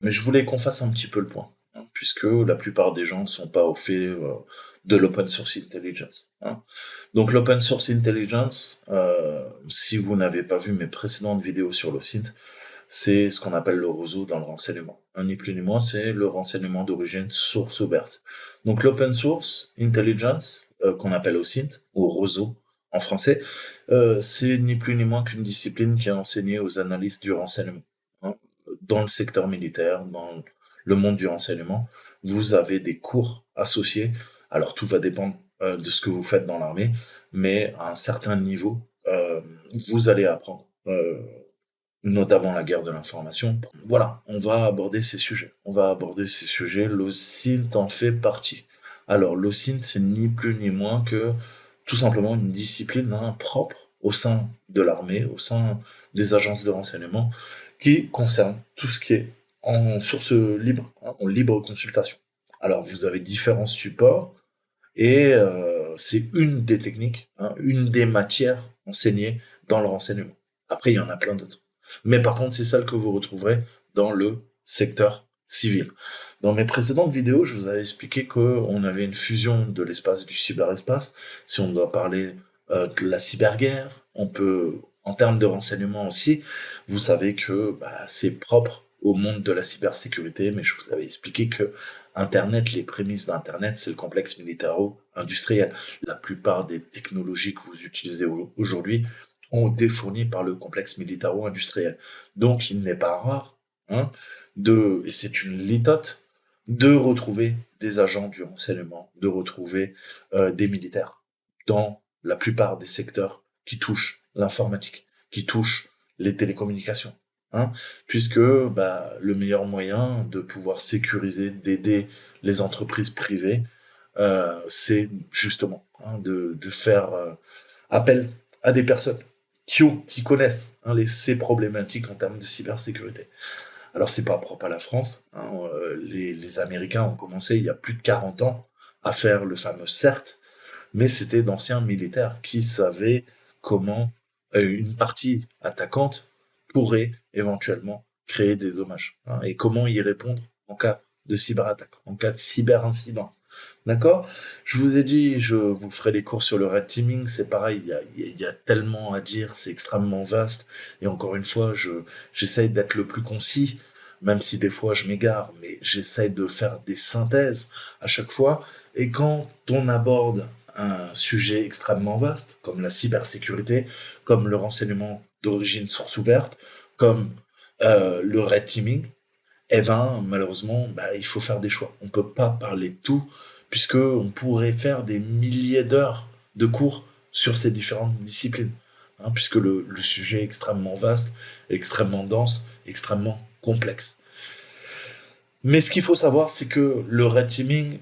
Mais je voulais qu'on fasse un petit peu le point, hein, puisque la plupart des gens ne sont pas au fait de l'open source intelligence, hein. Donc l'open source intelligence, si vous n'avez pas vu mes précédentes vidéos sur le site, c'est ce qu'on appelle le roseau dans le renseignement. Ni plus ni moins, c'est le renseignement d'origine source ouverte. Donc l'open source intelligence, qu'on appelle OSINT, ou roseau en français, c'est ni plus ni moins qu'une discipline qui est enseignée aux analystes du renseignement, hein. Dans le secteur militaire, dans le monde du renseignement, vous avez des cours associés. Alors tout va dépendre de ce que vous faites dans l'armée, mais à un certain niveau, vous allez apprendre notamment la guerre de l'information. Voilà, on va aborder ces sujets. On va aborder ces sujets. L'OSINT en fait partie. Alors, l'OSINT, c'est ni plus ni moins que tout simplement une discipline, hein, propre au sein de l'armée, au sein des agences de renseignement, qui concerne tout ce qui est en source libre, hein, en libre consultation. Alors, vous avez différents supports, et c'est une des techniques, hein, une des matières enseignées dans le renseignement. Après, il y en a plein d'autres. Mais par contre, c'est celle que vous retrouverez dans le secteur civil. Dans mes précédentes vidéos, je vous avais expliqué qu'on avait une fusion de l'espace et du cyberespace. Si on doit parler de la cyberguerre, on peut, en termes de renseignement aussi, vous savez que c'est propre au monde de la cybersécurité, mais je vous avais expliqué que Internet, les prémices d'Internet, c'est le complexe militaro-industriel. La plupart des technologies que vous utilisez aujourd'hui ont été fournies par le complexe militaro-industriel. Donc, il n'est pas rare, hein, et c'est une litote, de retrouver des agents du renseignement, de retrouver des militaires dans la plupart des secteurs qui touchent l'informatique, qui touchent les télécommunications, hein, puisque le meilleur moyen de pouvoir sécuriser, d'aider les entreprises privées, c'est justement, hein, de faire appel à des personnes qui connaissent, hein, ces problématiques en termes de cybersécurité. Alors c'est pas propre à la France, hein, les Américains ont commencé il y a plus de 40 ans à faire le fameux CERT, mais c'était d'anciens militaires qui savaient comment une partie attaquante pourrait éventuellement créer des dommages, hein, et comment y répondre en cas de cyberattaque, en cas de cyberincident. D'accord? Je vous ai dit, je vous ferai des cours sur le red teaming, c'est pareil, il y a tellement à dire, c'est extrêmement vaste, et encore une fois, j'essaye d'être le plus concis, même si des fois je m'égare, mais j'essaye de faire des synthèses à chaque fois, et quand on aborde un sujet extrêmement vaste, comme la cybersécurité, comme le renseignement d'origine source ouverte, comme le red teaming, eh ben, malheureusement, il faut faire des choix. On peut pas parler de tout, puisque on pourrait faire des milliers d'heures de cours sur ces différentes disciplines, hein, puisque le sujet est extrêmement vaste, extrêmement dense, extrêmement complexe. Mais ce qu'il faut savoir, c'est que le red teaming,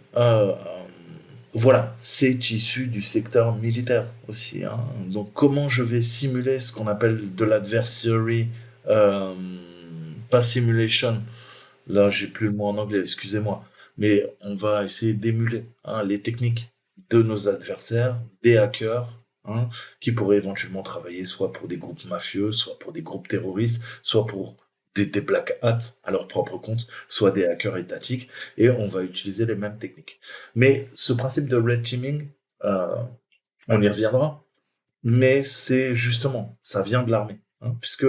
voilà, c'est issu du secteur militaire aussi, hein. Donc, comment je vais simuler ce qu'on appelle de l'adversary, euh, pas simulation, là, j'ai plus le mot en anglais, excusez-moi. Mais on va essayer d'émuler, hein, les techniques de nos adversaires, des hackers, hein, qui pourraient éventuellement travailler soit pour des groupes mafieux, soit pour des groupes terroristes, soit pour des black hats à leur propre compte, soit des hackers étatiques, et on va utiliser les mêmes techniques. Mais ce principe de red teaming, euh, on y reviendra, mais c'est justement, ça vient de l'armée, hein, puisque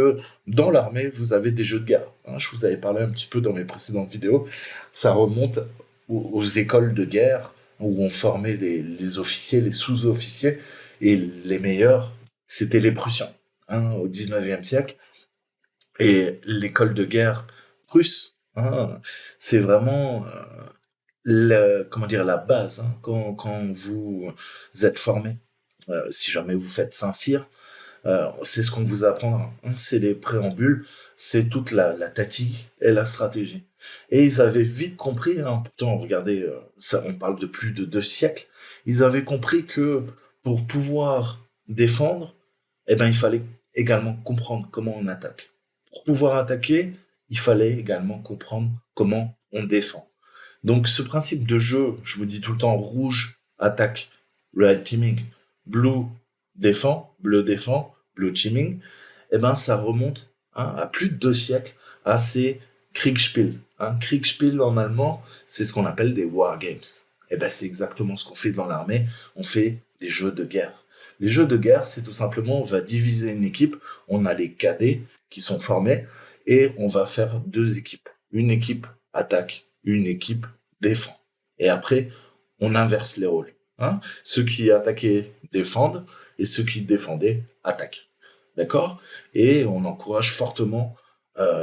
dans l'armée, vous avez des jeux de guerre, hein. Je vous avais parlé un petit peu dans mes précédentes vidéos. Ça remonte aux écoles de guerre où on formait les officiers, les sous-officiers, et les meilleurs, c'était les Prussiens, hein, au 19e siècle. Et l'école de guerre russe, hein, c'est vraiment comment dire, la base, hein, quand vous êtes formé. Si jamais vous faites Saint-Cyr, c'est ce qu'on vous apprendra, hein. C'est les préambules, c'est toute la tactique et la stratégie. Et ils avaient vite compris, hein, pourtant regardez, ça, on parle de plus de 2 siècles, ils avaient compris que pour pouvoir défendre, eh ben, il fallait également comprendre comment on attaque. Pour pouvoir attaquer, il fallait également comprendre comment on défend. Donc ce principe de jeu, je vous dis tout le temps, rouge attaque, red teaming, blue défend, blue teaming, eh ben ça remonte, hein, à plus de 2 siècles à ces Kriegspiel, Un Kriegspiel en allemand, c'est ce qu'on appelle des war games. Et ben c'est exactement ce qu'on fait dans l'armée. On fait des jeux de guerre. Les jeux de guerre, c'est tout simplement, on va diviser une équipe. On a les cadets qui sont formés et on va faire deux équipes. Une équipe attaque, une équipe défend. Et après, on inverse les rôles. Hein, ceux qui attaquaient défendent et ceux qui défendaient attaquent. D'accord? Et on encourage fortement,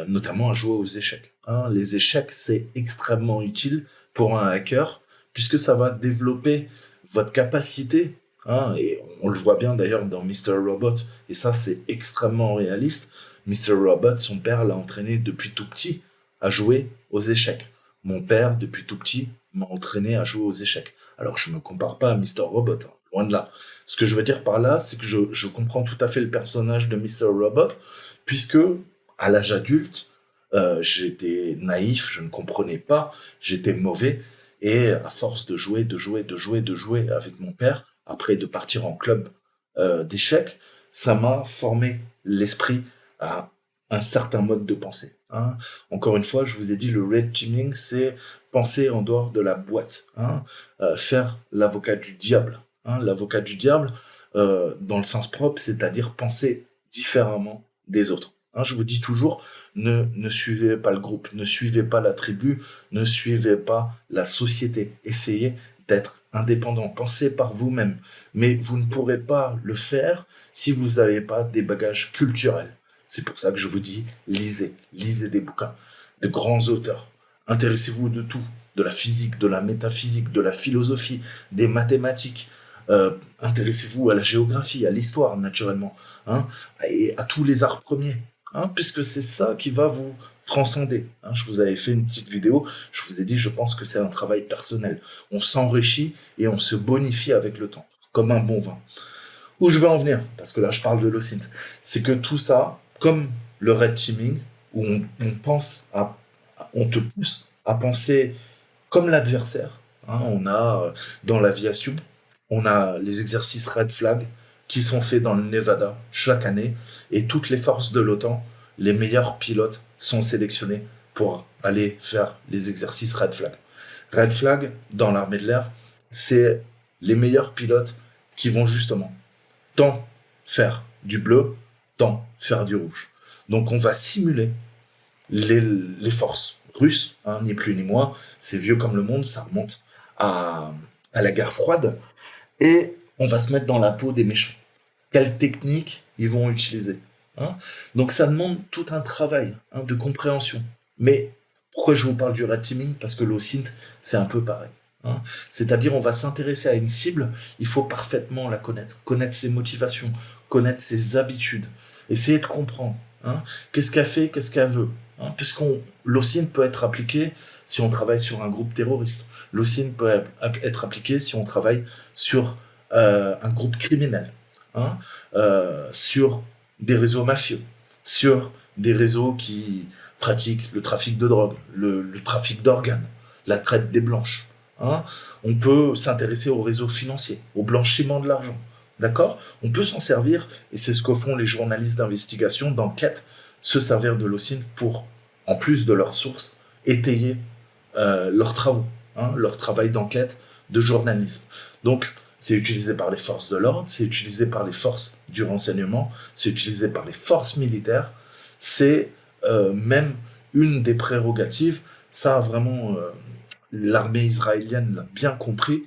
notamment à jouer aux échecs. Hein, les échecs, c'est extrêmement utile pour un hacker puisque ça va développer votre capacité. Hein, et on le voit bien d'ailleurs dans Mr. Robot, et ça c'est extrêmement réaliste. Mr. Robot, son père l'a entraîné depuis tout petit à jouer aux échecs. Mon père, depuis tout petit, m'a entraîné à jouer aux échecs. Alors je me compare pas à Mr. Robot, hein, loin de là. Ce que je veux dire par là, c'est que je comprends tout à fait le personnage de Mr. Robot, puisque à l'âge adulte, j'étais naïf, je ne comprenais pas, j'étais mauvais, et à force de jouer avec mon père, après de partir en club d'échecs, ça m'a formé l'esprit à un certain mode de pensée. Hein. Encore une fois, je vous ai dit, le red teaming, c'est penser en dehors de la boîte, hein. Faire l'avocat du diable. Hein. L'avocat du diable, dans le sens propre, c'est-à-dire penser différemment des autres. Hein, je vous dis toujours, ne suivez pas le groupe, ne suivez pas la tribu, ne suivez pas la société. Essayez d'être indépendant, pensez par vous-même. Mais vous ne pourrez pas le faire si vous n'avez pas des bagages culturels. C'est pour ça que je vous dis, lisez des bouquins, de grands auteurs. Intéressez-vous de tout, de la physique, de la métaphysique, de la philosophie, des mathématiques. Intéressez-vous à la géographie, à l'histoire, naturellement, hein, et à tous les arts premiers, hein, puisque c'est ça qui va vous transcender. Hein. Je vous avais fait une petite vidéo, je vous ai dit, je pense que c'est un travail personnel. On s'enrichit et on se bonifie avec le temps, comme un bon vin. Où je veux en venir, parce que là je parle de l'OSINT, c'est que tout ça, comme le red teaming, où on te pousse à penser comme l'adversaire. Hein, on a dans l'aviation, on a les exercices red flag qui sont faits dans le Nevada chaque année, et toutes les forces de l'OTAN, les meilleurs pilotes sont sélectionnés pour aller faire les exercices red flag. Red flag dans l'armée de l'air, c'est les meilleurs pilotes qui vont justement tant faire du bleu, tant faire du rouge. Donc on va simuler les forces russes, hein, ni plus ni moins. C'est vieux comme le monde, ça remonte à la guerre froide. Et on va se mettre dans la peau des méchants. Quelles techniques ils vont utiliser, hein. Donc ça demande tout un travail, hein, de compréhension. Mais pourquoi je vous parle du red teaming? Parce que l'OSINT, c'est un peu pareil. Hein. C'est-à-dire, on va s'intéresser à une cible, il faut parfaitement la connaître ses motivations, connaître ses habitudes, essayer de comprendre. Hein. Qu'est-ce qu'elle fait, qu'est-ce qu'elle veut. Hein. L'OSINT peut être appliqué si on travaille sur un groupe terroriste. L'OSINT peut être appliqué si on travaille sur un groupe criminel, hein, sur des réseaux mafieux, sur des réseaux qui pratiquent le trafic de drogue, le trafic d'organes, la traite des blanches. Hein. On peut s'intéresser aux réseaux financiers, au blanchiment de l'argent. D'accord? On peut s'en servir, et c'est ce que font les journalistes d'investigation, d'enquête, se servir de l'OSINT pour, en plus de leurs sources, étayer leurs travaux, hein, leur travail d'enquête, de journalisme. Donc, c'est utilisé par les forces de l'ordre, c'est utilisé par les forces du renseignement, c'est utilisé par les forces militaires, c'est même une des prérogatives. Ça, vraiment, l'armée israélienne l'a bien compris,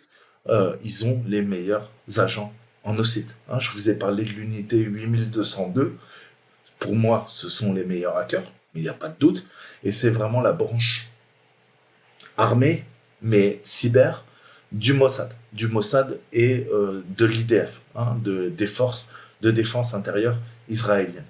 ils ont les meilleurs agents en OSINT. Hein, je vous ai parlé de l'unité 8202, pour moi, ce sont les meilleurs hackers, mais il n'y a pas de doute, et c'est vraiment la branche armée, mais cyber, du Mossad et de l'IDF, hein, des forces de défense intérieure israéliennes.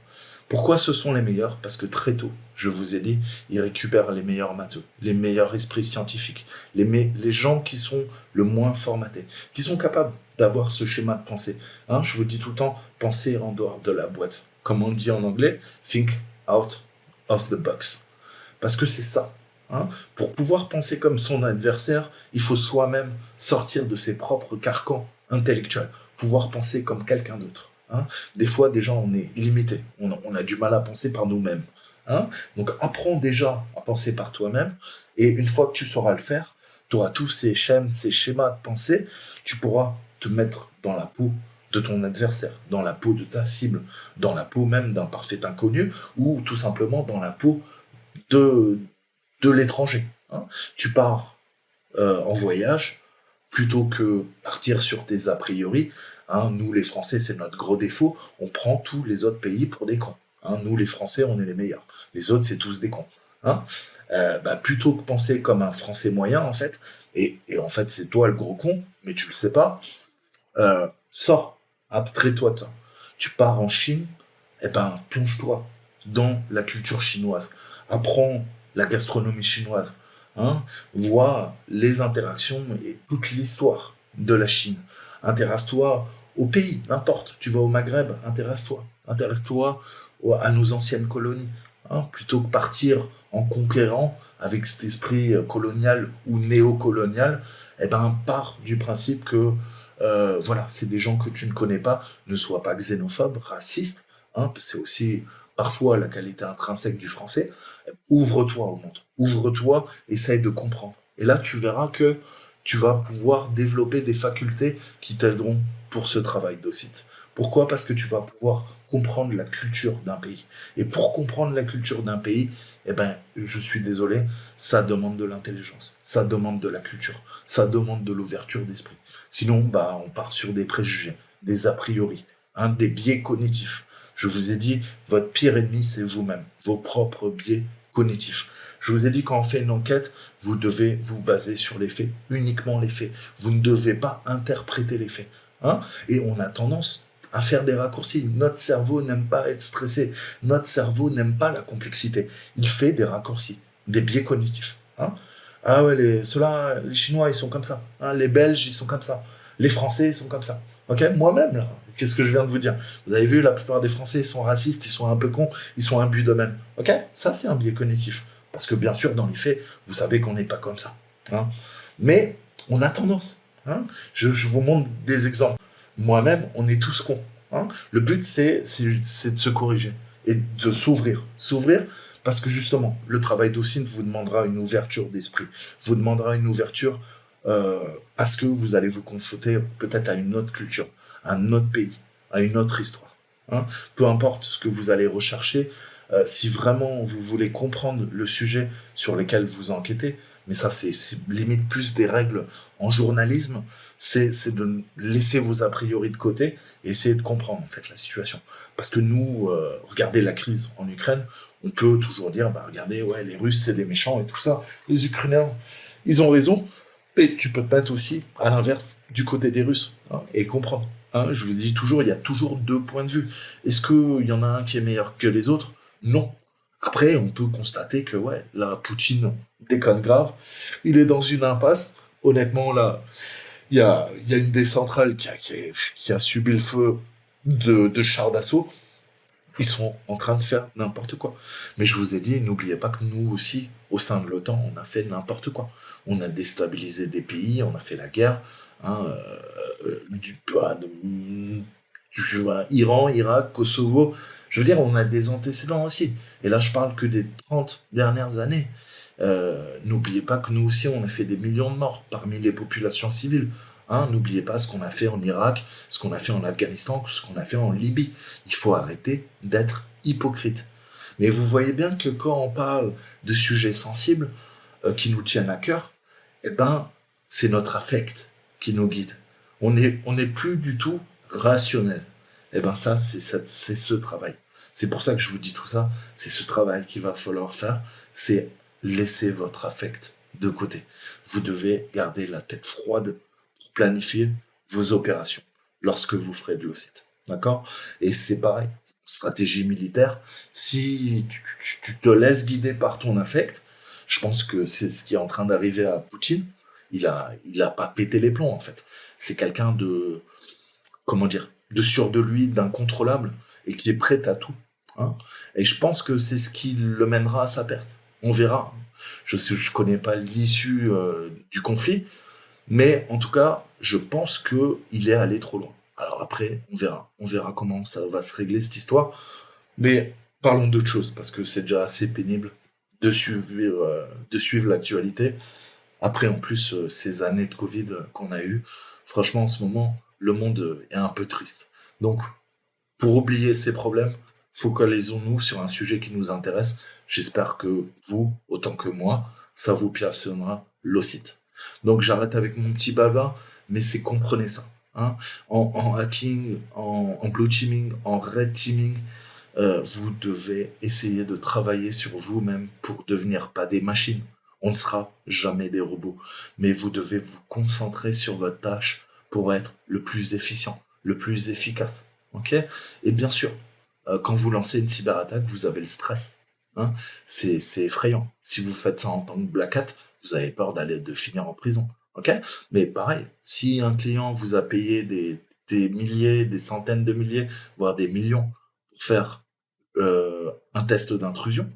Pourquoi ce sont les meilleurs? Parce que très tôt, je vous ai dit, ils récupèrent les meilleurs matheux, les meilleurs esprits scientifiques, les gens qui sont le moins formatés, qui sont capables d'avoir ce schéma de pensée. Hein, je vous dis tout le temps, pensez en dehors de la boîte. Comme on dit en anglais, think out of the box. Parce que c'est ça. Hein. Pour pouvoir penser comme son adversaire, il faut soi-même sortir de ses propres carcans intellectuels, pouvoir penser comme quelqu'un d'autre. Hein. Des fois, déjà, on est limité. On a du mal à penser par nous-mêmes. Hein. Donc apprends déjà à penser par toi-même, et une fois que tu sauras le faire, tu auras tous ces schèmes, ces schémas de pensée, tu pourras te mettre dans la peau de ton adversaire, dans la peau de ta cible, dans la peau même d'un parfait inconnu, ou tout simplement dans la peau de, de l'étranger. Hein. Tu pars en voyage, plutôt que partir sur tes a priori. Hein, nous, les Français, c'est notre gros défaut. On prend tous les autres pays pour des cons. Hein, nous, les Français, on est les meilleurs. Les autres, c'est tous des cons. Hein. Plutôt que penser comme un Français moyen, en fait, et en fait, c'est toi le gros con, mais tu le sais pas, sors, abstrais-toi de ça. Tu pars en Chine, plonge-toi dans la culture chinoise. Apprends la gastronomie chinoise. Hein, vois les interactions et toute l'histoire de la Chine. Intéresse-toi au pays, n'importe. Tu vas au Maghreb, intéresse-toi. Intéresse-toi à nos anciennes colonies. Hein, plutôt que partir en conquérant avec cet esprit colonial ou néocolonial, pars du principe que voilà, c'est des gens que tu ne connais pas, ne sois pas xénophobe, raciste, hein, c'est aussi parfois la qualité intrinsèque du français. Ouvre-toi au monde, ouvre-toi, essaye de comprendre. Et là, tu verras que tu vas pouvoir développer des facultés qui t'aideront pour ce travail d'OCIT. Pourquoi? Parce que tu vas pouvoir comprendre la culture d'un pays. Et pour comprendre la culture d'un pays, je suis désolé, ça demande de l'intelligence, ça demande de la culture, ça demande de l'ouverture d'esprit. Sinon, on part sur des préjugés, des a priori, hein, des biais cognitifs. Je vous ai dit, votre pire ennemi, c'est vous-même, vos propres biais cognitifs. Je vous ai dit, quand on fait une enquête, vous devez vous baser sur les faits, uniquement les faits. Vous ne devez pas interpréter les faits. Hein. Et on a tendance à faire des raccourcis. Notre cerveau n'aime pas être stressé. Notre cerveau n'aime pas la complexité. Il fait des raccourcis, des biais cognitifs. Hein. Ah ouais, les Chinois, ils sont comme ça. Hein. Les Belges, ils sont comme ça. Les Français, ils sont comme ça. Ok, moi-même, là, qu'est-ce que je viens de vous dire? Vous avez vu, la plupart des Français, ils sont racistes, ils sont un peu cons, ils sont imbus d'eux-mêmes. Ok, ça, c'est un biais cognitif. Parce que, bien sûr, dans les faits, vous savez qu'on n'est pas comme ça. Hein. Mais on a tendance. Hein. Je vous montre des exemples. Moi-même, on est tous cons. Hein. Le but, c'est de se corriger et de s'ouvrir. S'ouvrir parce que, justement, le travail d'OCIT vous demandera une ouverture d'esprit, vous demandera une ouverture parce que vous allez vous confronter peut-être à une autre culture, à un autre pays, à une autre histoire. Hein. Peu importe ce que vous allez rechercher, si vraiment vous voulez comprendre le sujet sur lequel vous enquêtez, mais ça c'est limite plus des règles en journalisme, c'est de laisser vos a priori de côté et essayer de comprendre en fait la situation. Parce que nous, regardez la crise en Ukraine, on peut toujours dire, regardez, ouais, les Russes c'est des méchants et tout ça, les Ukrainiens, ils ont raison, mais tu peux te mettre aussi à l'inverse, du côté des Russes, hein, et comprendre. Hein, je vous dis toujours, il y a toujours deux points de vue. Est-ce qu'il y en a un qui est meilleur que les autres? Non. Après, on peut constater que, ouais, là, Poutine déconne grave. Il est dans une impasse. Honnêtement, là, il y a une des centrales qui a subi le feu de chars d'assaut. Ils sont en train de faire n'importe quoi. Mais je vous ai dit, n'oubliez pas que nous aussi, au sein de l'OTAN, on a fait n'importe quoi. On a déstabilisé des pays, on a fait la guerre. Hein, Iran, Irak, Kosovo. Je veux dire, on a des antécédents aussi. Et là, je parle que des 30 dernières années. N'oubliez pas que nous aussi, on a fait des millions de morts parmi les populations civiles. Hein, n'oubliez pas ce qu'on a fait en Irak, ce qu'on a fait en Afghanistan, ce qu'on a fait en Libye. Il faut arrêter d'être hypocrite. Mais vous voyez bien que quand on parle de sujets sensibles qui nous tiennent à cœur, c'est notre affect qui nous guide. On n'est plus du tout rationnel. Ça, c'est ce travail. C'est pour ça que je vous dis tout ça. C'est ce travail qu'il va falloir faire. C'est laisser votre affect de côté. Vous devez garder la tête froide pour planifier vos opérations lorsque vous ferez de l'OCIT. D'accord? Et c'est pareil. Stratégie militaire. Si tu te laisses guider par ton affect, je pense que c'est ce qui est en train d'arriver à Poutine. Il a pas pété les plombs, en fait. C'est quelqu'un de, comment dire, de sûr de lui, d'incontrôlable, et qui est prêt à tout. Hein. Et je pense que c'est ce qui le mènera à sa perte. On verra. Je connais pas l'issue du conflit, mais en tout cas, je pense que il est allé trop loin. Alors après, on verra. On verra comment ça va se régler, cette histoire. Mais Parlons d'autre chose, parce que c'est déjà assez pénible de suivre l'actualité. Après, en plus, ces années de Covid qu'on a eues, franchement, en ce moment, le monde est un peu triste. Donc, pour oublier ces problèmes, focalisons-nous sur un sujet qui nous intéresse. J'espère que vous, autant que moi, ça vous passionnera l'OSINT. Donc j'arrête avec mon petit baba, mais c'est comprenez ça. Hein. En hacking, en blue teaming, en red teaming, vous devez essayer de travailler sur vous-même pour devenir pas des machines. On ne sera jamais des robots. Mais vous devez vous concentrer sur votre tâche pour être le plus efficient, le plus efficace. Ok. Et bien sûr, quand vous lancez une cyberattaque, vous avez le stress. Hein. C'est effrayant. Si vous faites ça en tant que Black Hat, vous avez peur de finir en prison. Ok. Mais pareil, si un client vous a payé des milliers, des centaines de milliers, voire des millions pour faire un test d'intrusion,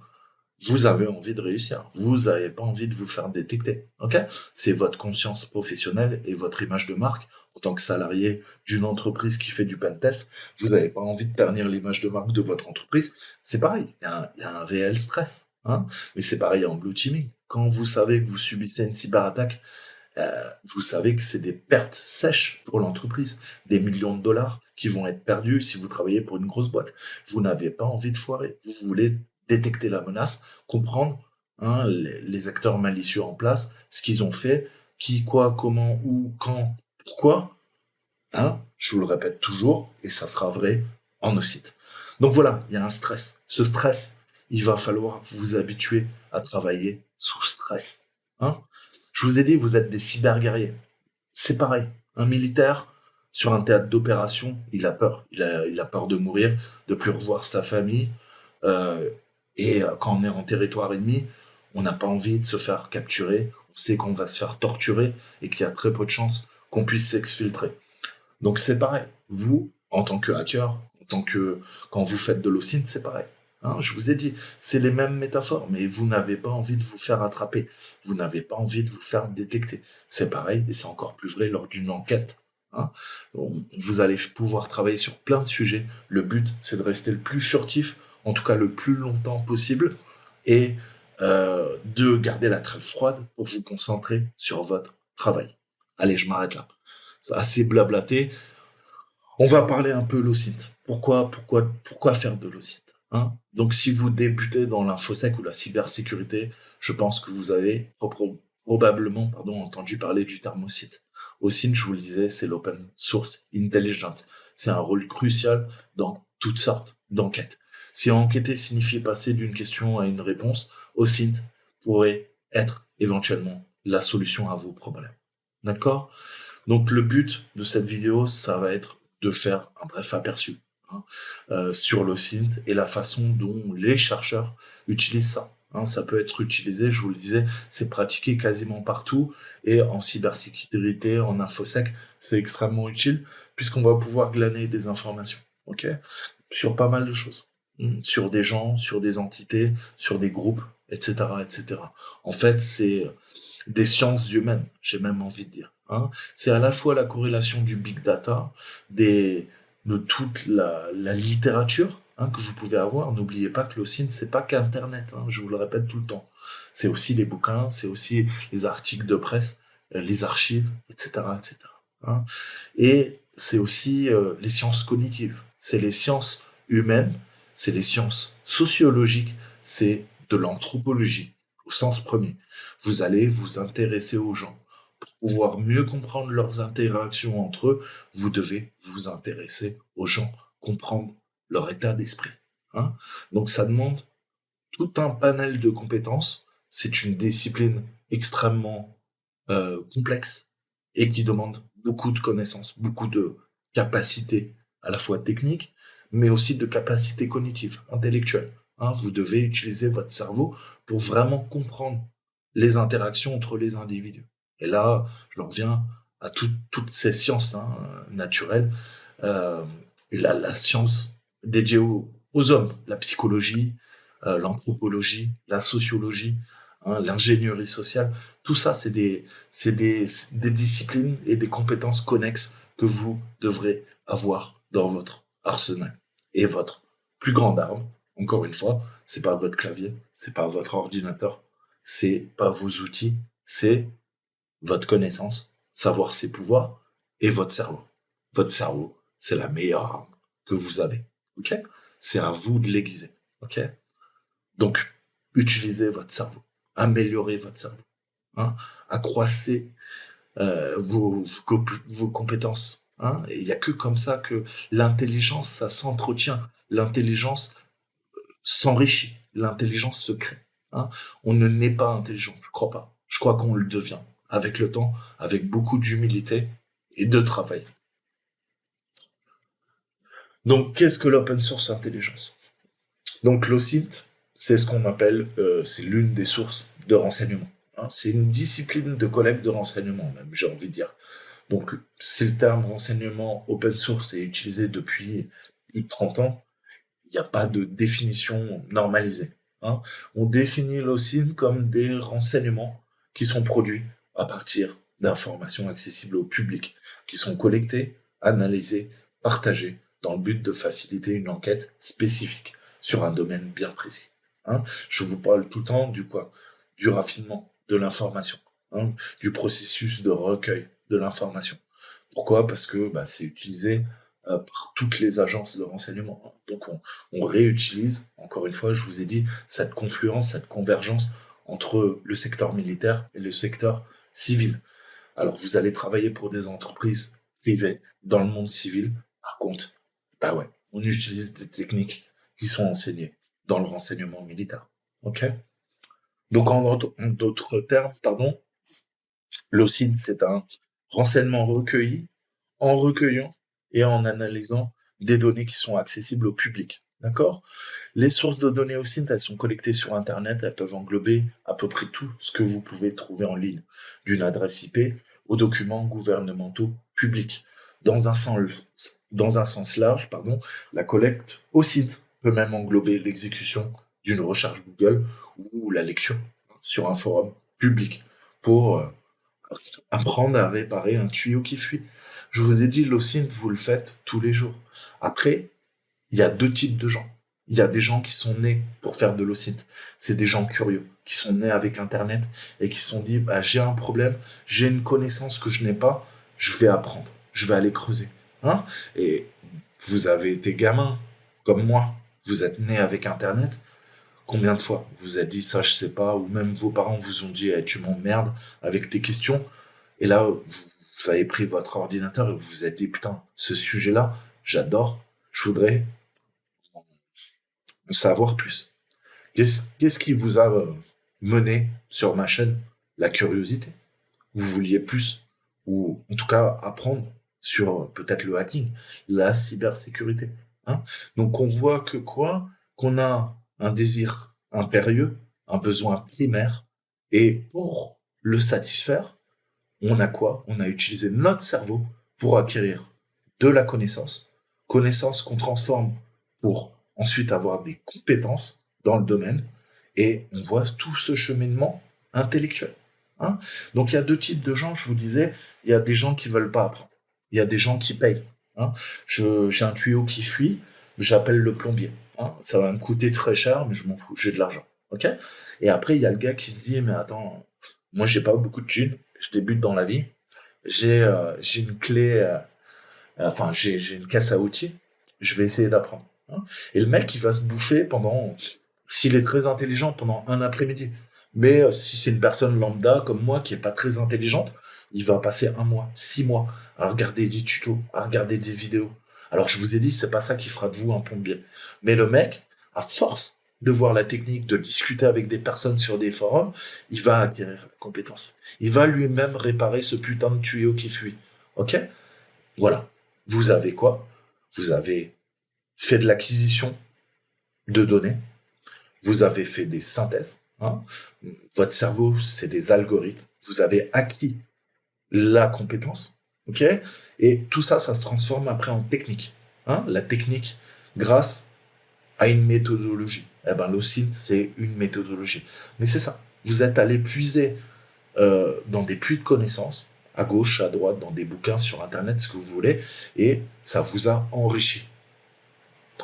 vous avez envie de réussir. Vous n'avez pas envie de vous faire détecter. Ok. C'est votre conscience professionnelle et votre image de marque en tant que salarié d'une entreprise qui fait du pen test. Vous n'avez pas envie de ternir l'image de marque de votre entreprise. C'est pareil. Il y a un réel stress. Hein. Mais c'est pareil en blue teaming. Quand vous savez que vous subissez une cyberattaque, vous savez que c'est des pertes sèches pour l'entreprise, des millions de dollars qui vont être perdus si vous travaillez pour une grosse boîte. Vous n'avez pas envie de foirer. Vous voulez détecter la menace, comprendre hein, les acteurs malicieux en place, ce qu'ils ont fait, qui, quoi, comment, où, quand, pourquoi. Hein, je vous le répète toujours, et ça sera vrai en OSINT. Donc voilà, il y a un stress. Ce stress, il va falloir vous habituer à travailler sous stress. Hein. Je vous ai dit, vous êtes des cyberguerriers. C'est pareil. Un militaire, sur un théâtre d'opération, il a peur. Il a peur de mourir, de plus revoir sa famille. Euh, quand on est en territoire ennemi, on n'a pas envie de se faire capturer. On sait qu'on va se faire torturer et qu'il y a très peu de chances qu'on puisse s'exfiltrer. Donc c'est pareil. Vous, en tant que hacker, quand vous faites de l'OSINT, c'est pareil. Hein, je vous ai dit, c'est les mêmes métaphores, mais vous n'avez pas envie de vous faire attraper. Vous n'avez pas envie de vous faire détecter. C'est pareil, et c'est encore plus vrai lors d'une enquête. Hein. Vous allez pouvoir travailler sur plein de sujets. Le but, c'est de rester le plus furtif, en tout cas le plus longtemps possible, et de garder la traîne froide pour vous concentrer sur votre travail. Allez, je m'arrête là. C'est assez blablaté. On va parler un peu l'OSINT. Pourquoi faire de l'OSINT hein. Donc, si vous débutez dans l'infosec ou la cybersécurité, je pense que vous avez probablement entendu parler du terme OSINT. OSINT, je vous le disais, c'est l'Open Source Intelligence. C'est un rôle crucial dans toutes sortes d'enquêtes. Si enquêter signifie passer d'une question à une réponse, OSINT pourrait être éventuellement la solution à vos problèmes. D'accord? Donc le but de cette vidéo, ça va être de faire un bref aperçu hein, sur l'OSINT et la façon dont les chercheurs utilisent ça. Hein, ça peut être utilisé, je vous le disais, c'est pratiqué quasiment partout et en cybersécurité, en infosec, c'est extrêmement utile puisqu'on va pouvoir glaner des informations, ok, sur pas mal de choses, sur des gens, sur des entités, sur des groupes, etc., etc. En fait, c'est des sciences humaines, j'ai même envie de dire. Hein. C'est à la fois la corrélation du big data, de toute la littérature hein, que vous pouvez avoir. N'oubliez pas que l'OSINT, c'est pas qu'Internet, hein, je vous le répète tout le temps. C'est aussi les bouquins, c'est aussi les articles de presse, les archives, etc. etc. Hein. Et c'est aussi les sciences cognitives, c'est les sciences humaines, c'est les sciences sociologiques, c'est de l'anthropologie au sens premier. Vous allez vous intéresser aux gens. Pour pouvoir mieux comprendre leurs interactions entre eux, vous devez vous intéresser aux gens, comprendre leur état d'esprit. Hein. Donc ça demande tout un panel de compétences. C'est une discipline extrêmement complexe et qui demande beaucoup de connaissances, beaucoup de capacités à la fois techniques, mais aussi de capacités cognitives, intellectuelles. Hein, vous devez utiliser votre cerveau pour vraiment comprendre les interactions entre les individus. Et là, j'en reviens à toutes ces sciences hein, naturelles, euh, et la science dédiée aux hommes, la psychologie, l'anthropologie, la sociologie, hein, l'ingénierie sociale, tout ça, c'est des disciplines et des compétences connexes que vous devrez avoir dans votre arsenal. Et votre plus grande arme, Encore une fois, c'est pas votre clavier, c'est pas votre ordinateur, c'est pas vos outils, c'est votre connaissance, savoir ses pouvoirs et votre cerveau. Votre cerveau, c'est la meilleure arme que vous avez. Ok? C'est à vous de l'aiguiser. Ok? Donc, utilisez votre cerveau, améliorez votre cerveau, hein? Accroissez vos compétences. Hein? Et il n'y a que comme ça que l'intelligence, ça s'entretient. L'intelligence s'enrichit. L'intelligence se crée. Hein? On ne naît pas intelligent, je crois pas. Je crois qu'on le devient avec le temps, avec beaucoup d'humilité et de travail. Donc, qu'est-ce que l'open source intelligence? Donc, l'OSINT, c'est ce qu'on appelle, c'est l'une des sources de renseignement. Hein? C'est une discipline de collecte de renseignement, même, j'ai envie de dire. Donc, si le terme renseignement open source est utilisé depuis plus de 30 ans, il n'y a pas de définition normalisée. Hein. On définit l'OSINT comme des renseignements qui sont produits à partir d'informations accessibles au public, qui sont collectées, analysées, partagées, dans le but de faciliter une enquête spécifique sur un domaine bien précis. Hein. Je vous parle tout le temps du quoi? Du raffinement de l'information, hein, du processus de recueil de l'information. Pourquoi? Parce que c'est utilisé par toutes les agences de renseignement. Donc on réutilise, encore une fois, je vous ai dit, cette confluence, cette convergence entre le secteur militaire et le secteur civil. Alors vous allez travailler pour des entreprises privées dans le monde civil. Par contre, ouais, on utilise des techniques qui sont enseignées dans le renseignement militaire. Ok? Donc en d'autres termes, pardon, l'OSINT, c'est un renseignement recueilli en recueillant et en analysant des données qui sont accessibles au public. D'accord? Les sources de données OSINT, elles sont collectées sur Internet, elles peuvent englober à peu près tout ce que vous pouvez trouver en ligne, d'une adresse IP aux documents gouvernementaux publics. Dans un sens large, la collecte OSINT peut même englober l'exécution d'une recherche Google ou la lecture sur un forum public pour apprendre à réparer un tuyau qui fuit. Je vous ai dit, l'OSINT, vous le faites tous les jours. Après, il y a deux types de gens. Il y a des gens qui sont nés pour faire de l'OSINT. C'est des gens curieux, qui sont nés avec Internet et qui se sont dit, j'ai un problème, j'ai une connaissance que je n'ai pas, je vais apprendre, je vais aller creuser. Hein? Et vous avez été gamin, comme moi, vous êtes né avec Internet. Combien de fois vous vous êtes dit ça, je sais pas, ou même vos parents vous ont dit, tu m'emmerdes avec tes questions. Et là, vous avez pris votre ordinateur et vous vous êtes dit, putain, ce sujet-là, j'adore, je voudrais en savoir plus. Qu'est-ce qui vous a mené sur ma chaîne? La curiosité. Vous vouliez plus, ou en tout cas apprendre sur peut-être le hacking, la cybersécurité. Hein. Donc on voit que quoi? Qu'on a un désir impérieux, un besoin primaire, et pour le satisfaire, on a quoi? On a utilisé notre cerveau pour acquérir de la connaissance, connaissance qu'on transforme pour ensuite avoir des compétences dans le domaine, et on voit tout ce cheminement intellectuel. Hein. Donc il y a deux types de gens, je vous disais, il y a des gens qui veulent pas apprendre, il y a des gens qui payent. Hein. J'ai un tuyau qui fuit, j'appelle le plombier. Hein. Ça va me coûter très cher, mais je m'en fous, j'ai de l'argent. Ok? Et après, il y a le gars qui se dit, mais attends, moi j'ai pas beaucoup de thunes, je débute dans la vie, j'ai une clé, j'ai une caisse à outils, je vais essayer d'apprendre. Hein. Et le mec, il va se bouffer pendant, s'il est très intelligent, pendant un après-midi. Mais si c'est une personne lambda comme moi qui est pas très intelligente, il va passer un mois, 6 mois à regarder des tutos, à regarder des vidéos. Alors je vous ai dit, c'est pas ça qui fera de vous un plombier. Mais le mec, à force de voir la technique, de discuter avec des personnes sur des forums, il va acquérir la compétence. Il va lui-même réparer ce putain de tuyau qui fuit. Ok? Voilà. Vous avez quoi? Vous avez fait de l'acquisition de données. Vous avez fait des synthèses. Hein. Votre cerveau, c'est des algorithmes. Vous avez acquis la compétence. Ok? Et tout ça, ça se transforme après en technique. Hein. La technique, grâce à une méthodologie. Eh ben, l'OSINT, c'est une méthodologie. Mais c'est ça. Vous êtes allé puiser dans des puits de connaissances, à gauche, à droite, dans des bouquins sur Internet, ce que vous voulez, et ça vous a enrichi.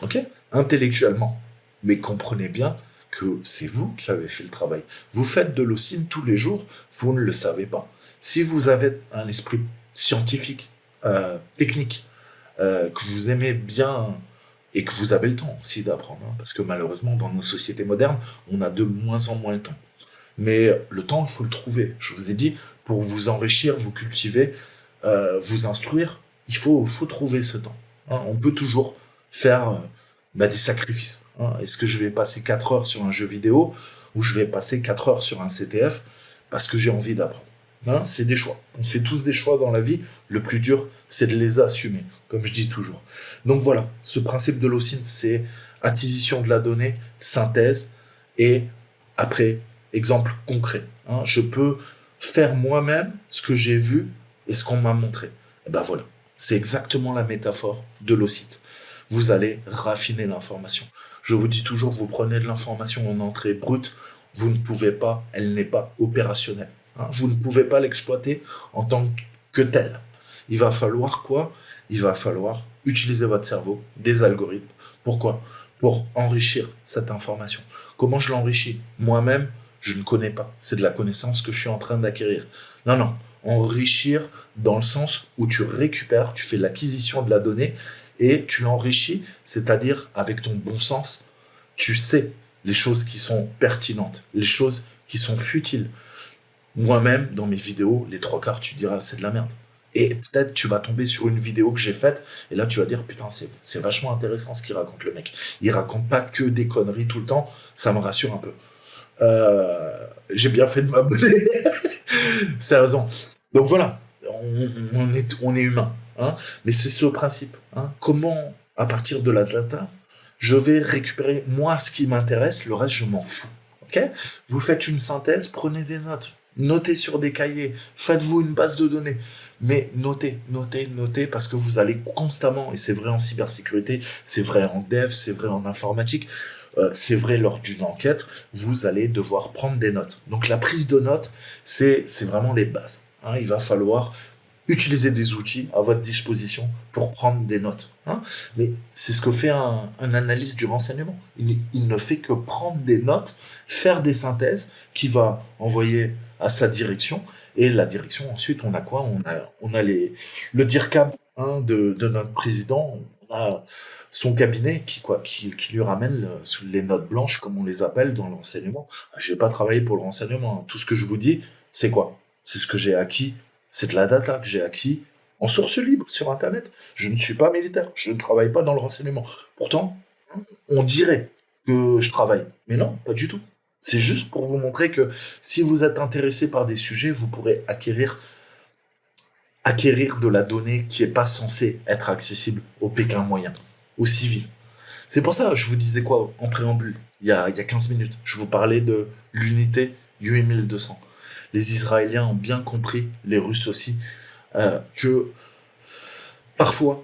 Ok? Intellectuellement. Mais comprenez bien que c'est vous qui avez fait le travail. Vous faites de l'OSINT tous les jours, vous ne le savez pas. Si vous avez un esprit scientifique, technique, que vous aimez bien et que vous avez le temps aussi d'apprendre, hein, parce que malheureusement, dans nos sociétés modernes, on a de moins en moins le temps. Mais le temps, il faut le trouver. Je vous ai dit, pour vous enrichir, vous cultiver, vous instruire, il faut trouver ce temps. Hein. On peut toujours faire des sacrifices. Hein. Est-ce que je vais passer 4 heures sur un jeu vidéo ou je vais passer 4 heures sur un CTF parce que j'ai envie d'apprendre? Hein, c'est des choix. On fait tous des choix dans la vie. Le plus dur, c'est de les assumer, comme je dis toujours. Donc voilà, ce principe de l'OSINT, c'est acquisition de la donnée, synthèse, et après, exemple concret. Hein, je peux faire moi-même ce que j'ai vu et ce qu'on m'a montré. Et ben voilà, c'est exactement la métaphore de l'OSINT. Vous allez raffiner l'information. Je vous dis toujours, vous prenez de l'information en entrée brute, vous ne pouvez pas, elle n'est pas opérationnelle. Hein. Vous ne pouvez pas l'exploiter en tant que telle. Il va falloir quoi? Il va falloir utiliser votre cerveau, des algorithmes. Pourquoi? Pour enrichir cette information. Comment je l'enrichis? Moi-même, je ne connais pas. C'est de la connaissance que je suis en train d'acquérir. Non, non. Enrichir dans le sens où tu récupères, tu fais l'acquisition de la donnée et tu l'enrichis, c'est-à-dire avec ton bon sens, tu sais les choses qui sont pertinentes, les choses qui sont futiles. Moi-même, dans mes vidéos, les 3 quarts, tu diras, c'est de la merde. Et peut-être tu vas tomber sur une vidéo que j'ai faite, et là tu vas dire, putain, c'est vachement intéressant ce qu'il raconte le mec. Il raconte pas que des conneries tout le temps, ça me rassure un peu. J'ai bien fait de m'abonner. Sérieusement. Donc voilà, on est humain. Hein, mais c'est ce principe. Hein. Comment, à partir de la data, je vais récupérer moi ce qui m'intéresse, le reste je m'en fous. Ok? Vous faites une synthèse, prenez des notes. Notez sur des cahiers, faites-vous une base de données. Mais notez, notez, notez, parce que vous allez constamment, et c'est vrai en cybersécurité, c'est vrai en dev, c'est vrai en informatique, c'est vrai lors d'une enquête, vous allez devoir prendre des notes. Donc la prise de notes, c'est vraiment les bases. Hein. Il va falloir utiliser des outils à votre disposition pour prendre des notes. Hein. Mais c'est ce que fait un analyste du renseignement. Il ne fait que prendre des notes, faire des synthèses, qui va envoyer à sa direction. Et la direction, ensuite, on a quoi? On a le DIRCAB, hein, de notre président. On a son cabinet qui lui ramène les notes blanches, comme on les appelle dans le renseignement. Je n'ai pas travaillé pour le renseignement. Hein. Tout ce que je vous dis, c'est quoi? C'est ce que j'ai acquis. C'est de la data que j'ai acquis en source libre sur Internet. Je ne suis pas militaire. Je ne travaille pas dans le renseignement. Pourtant, on dirait que je travaille. Mais non, pas du tout. C'est juste pour vous montrer que si vous êtes intéressé par des sujets, vous pourrez acquérir de la donnée qui n'est pas censée être accessible au Pékin moyen, aux civils. C'est pour ça que je vous disais quoi en préambule, il y a 15 minutes. Je vous parlais de l'unité 8200. Les Israéliens ont bien compris, les Russes aussi, que parfois,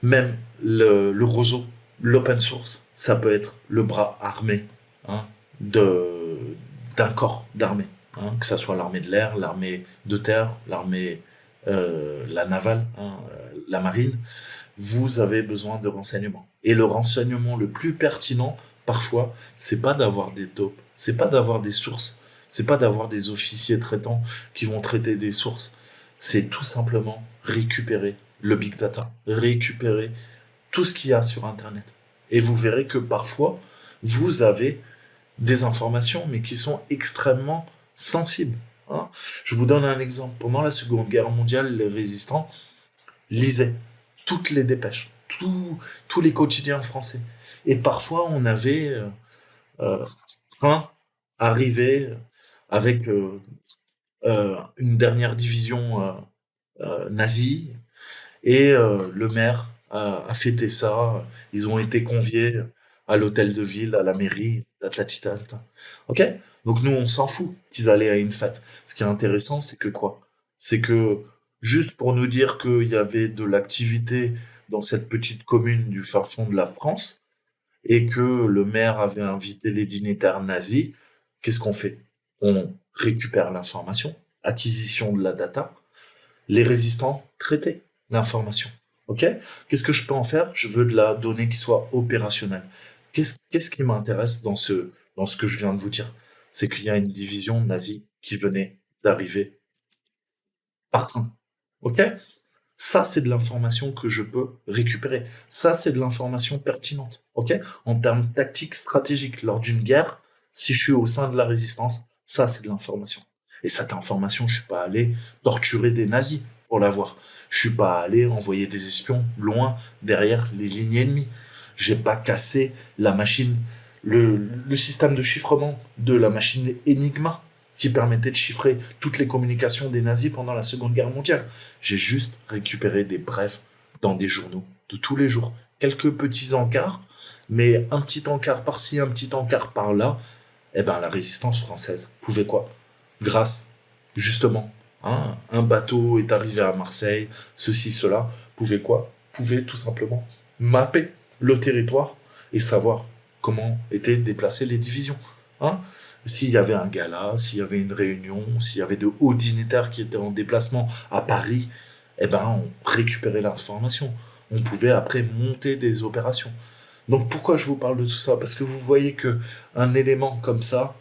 même le réseau, l'open source, ça peut être le bras armé, hein, d'un corps d'armée. Hein, que ça soit l'armée de l'air, l'armée de terre, la navale, hein, la marine. Vous avez besoin de renseignements. Et le renseignement le plus pertinent, parfois, c'est pas d'avoir des taupes, c'est pas d'avoir des sources, c'est pas d'avoir des officiers traitants qui vont traiter des sources. C'est tout simplement récupérer le big data, récupérer tout ce qu'il y a sur Internet. Et vous verrez que parfois, vous avez des informations, mais qui sont extrêmement sensibles. Hein. Je vous donne un exemple. Pendant la Seconde Guerre mondiale, les résistants lisaient toutes les dépêches, tous les quotidiens français. Et parfois, on avait un arrivé avec une dernière division nazie, et le maire a fêté ça. Ils ont été conviés à l'hôtel de ville, à la mairie, tatata. Ok? Donc nous, on s'en fout qu'ils allaient à une fête. Ce qui est intéressant, c'est que quoi? C'est que juste pour nous dire qu'il y avait de l'activité dans cette petite commune du fin fond de la France et que le maire avait invité les dignitaires nazis, qu'est-ce qu'on fait? On récupère l'information, acquisition de la data, les résistants traiter l'information. Ok? Qu'est-ce que je peux en faire? Je veux de la donnée qui soit opérationnelle. Qu'est-ce qui m'intéresse dans ce que je viens de vous dire? C'est qu'il y a une division nazie qui venait d'arriver par train. Ok? Ça, c'est de l'information que je peux récupérer. Ça, c'est de l'information pertinente. Ok? En termes tactiques, stratégiques, lors d'une guerre, si je suis au sein de la résistance, ça, c'est de l'information. Et cette information, je suis pas allé torturer des nazis pour l'avoir. Je suis pas allé envoyer des espions loin derrière les lignes ennemies. J'ai pas cassé la machine, le système de chiffrement de la machine Enigma qui permettait de chiffrer toutes les communications des nazis pendant la Seconde Guerre mondiale. J'ai juste récupéré des brèves dans des journaux de tous les jours. Quelques petits encarts, mais un petit encart par-ci, un petit encart par-là. Eh ben, la résistance française pouvait quoi? Grâce, justement, hein, un bateau est arrivé à Marseille, ceci, cela, pouvait quoi? Pouvait tout simplement mapper le territoire et savoir comment étaient déplacées les divisions. Hein. S'il y avait un gala, s'il y avait une réunion, s'il y avait de hauts dignitaires qui étaient en déplacement à Paris, eh ben, on récupérait l'information. On pouvait après monter des opérations. Donc pourquoi je vous parle de tout ça? Parce que vous voyez que un élément comme ça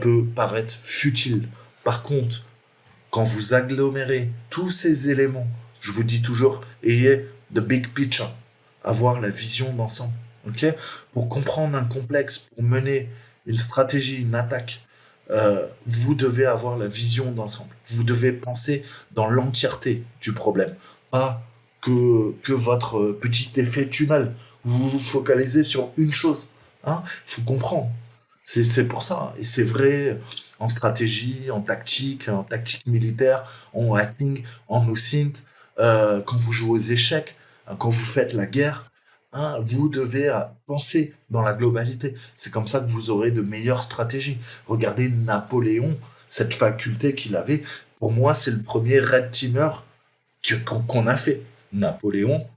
peut paraître futile. Par contre, quand vous agglomérez tous ces éléments, je vous dis toujours, ayez the big picture, avoir la vision d'ensemble, ok? Pour comprendre un complexe, pour mener une stratégie, une attaque, vous devez avoir la vision d'ensemble. Vous devez penser dans l'entièreté du problème, pas que votre petit effet tunnel. Vous vous focalisez sur une chose. Hein? Faut comprendre. C'est pour ça. Et c'est vrai en stratégie, en tactique militaire, en hacking, en OSINT, quand vous jouez aux échecs, hein, quand vous faites la guerre, hein, vous devez penser dans la globalité. C'est comme ça que vous aurez de meilleures stratégies. Regardez Napoléon, cette faculté qu'il avait. Pour moi, c'est le premier red teamer qu'on a fait. Napoléon,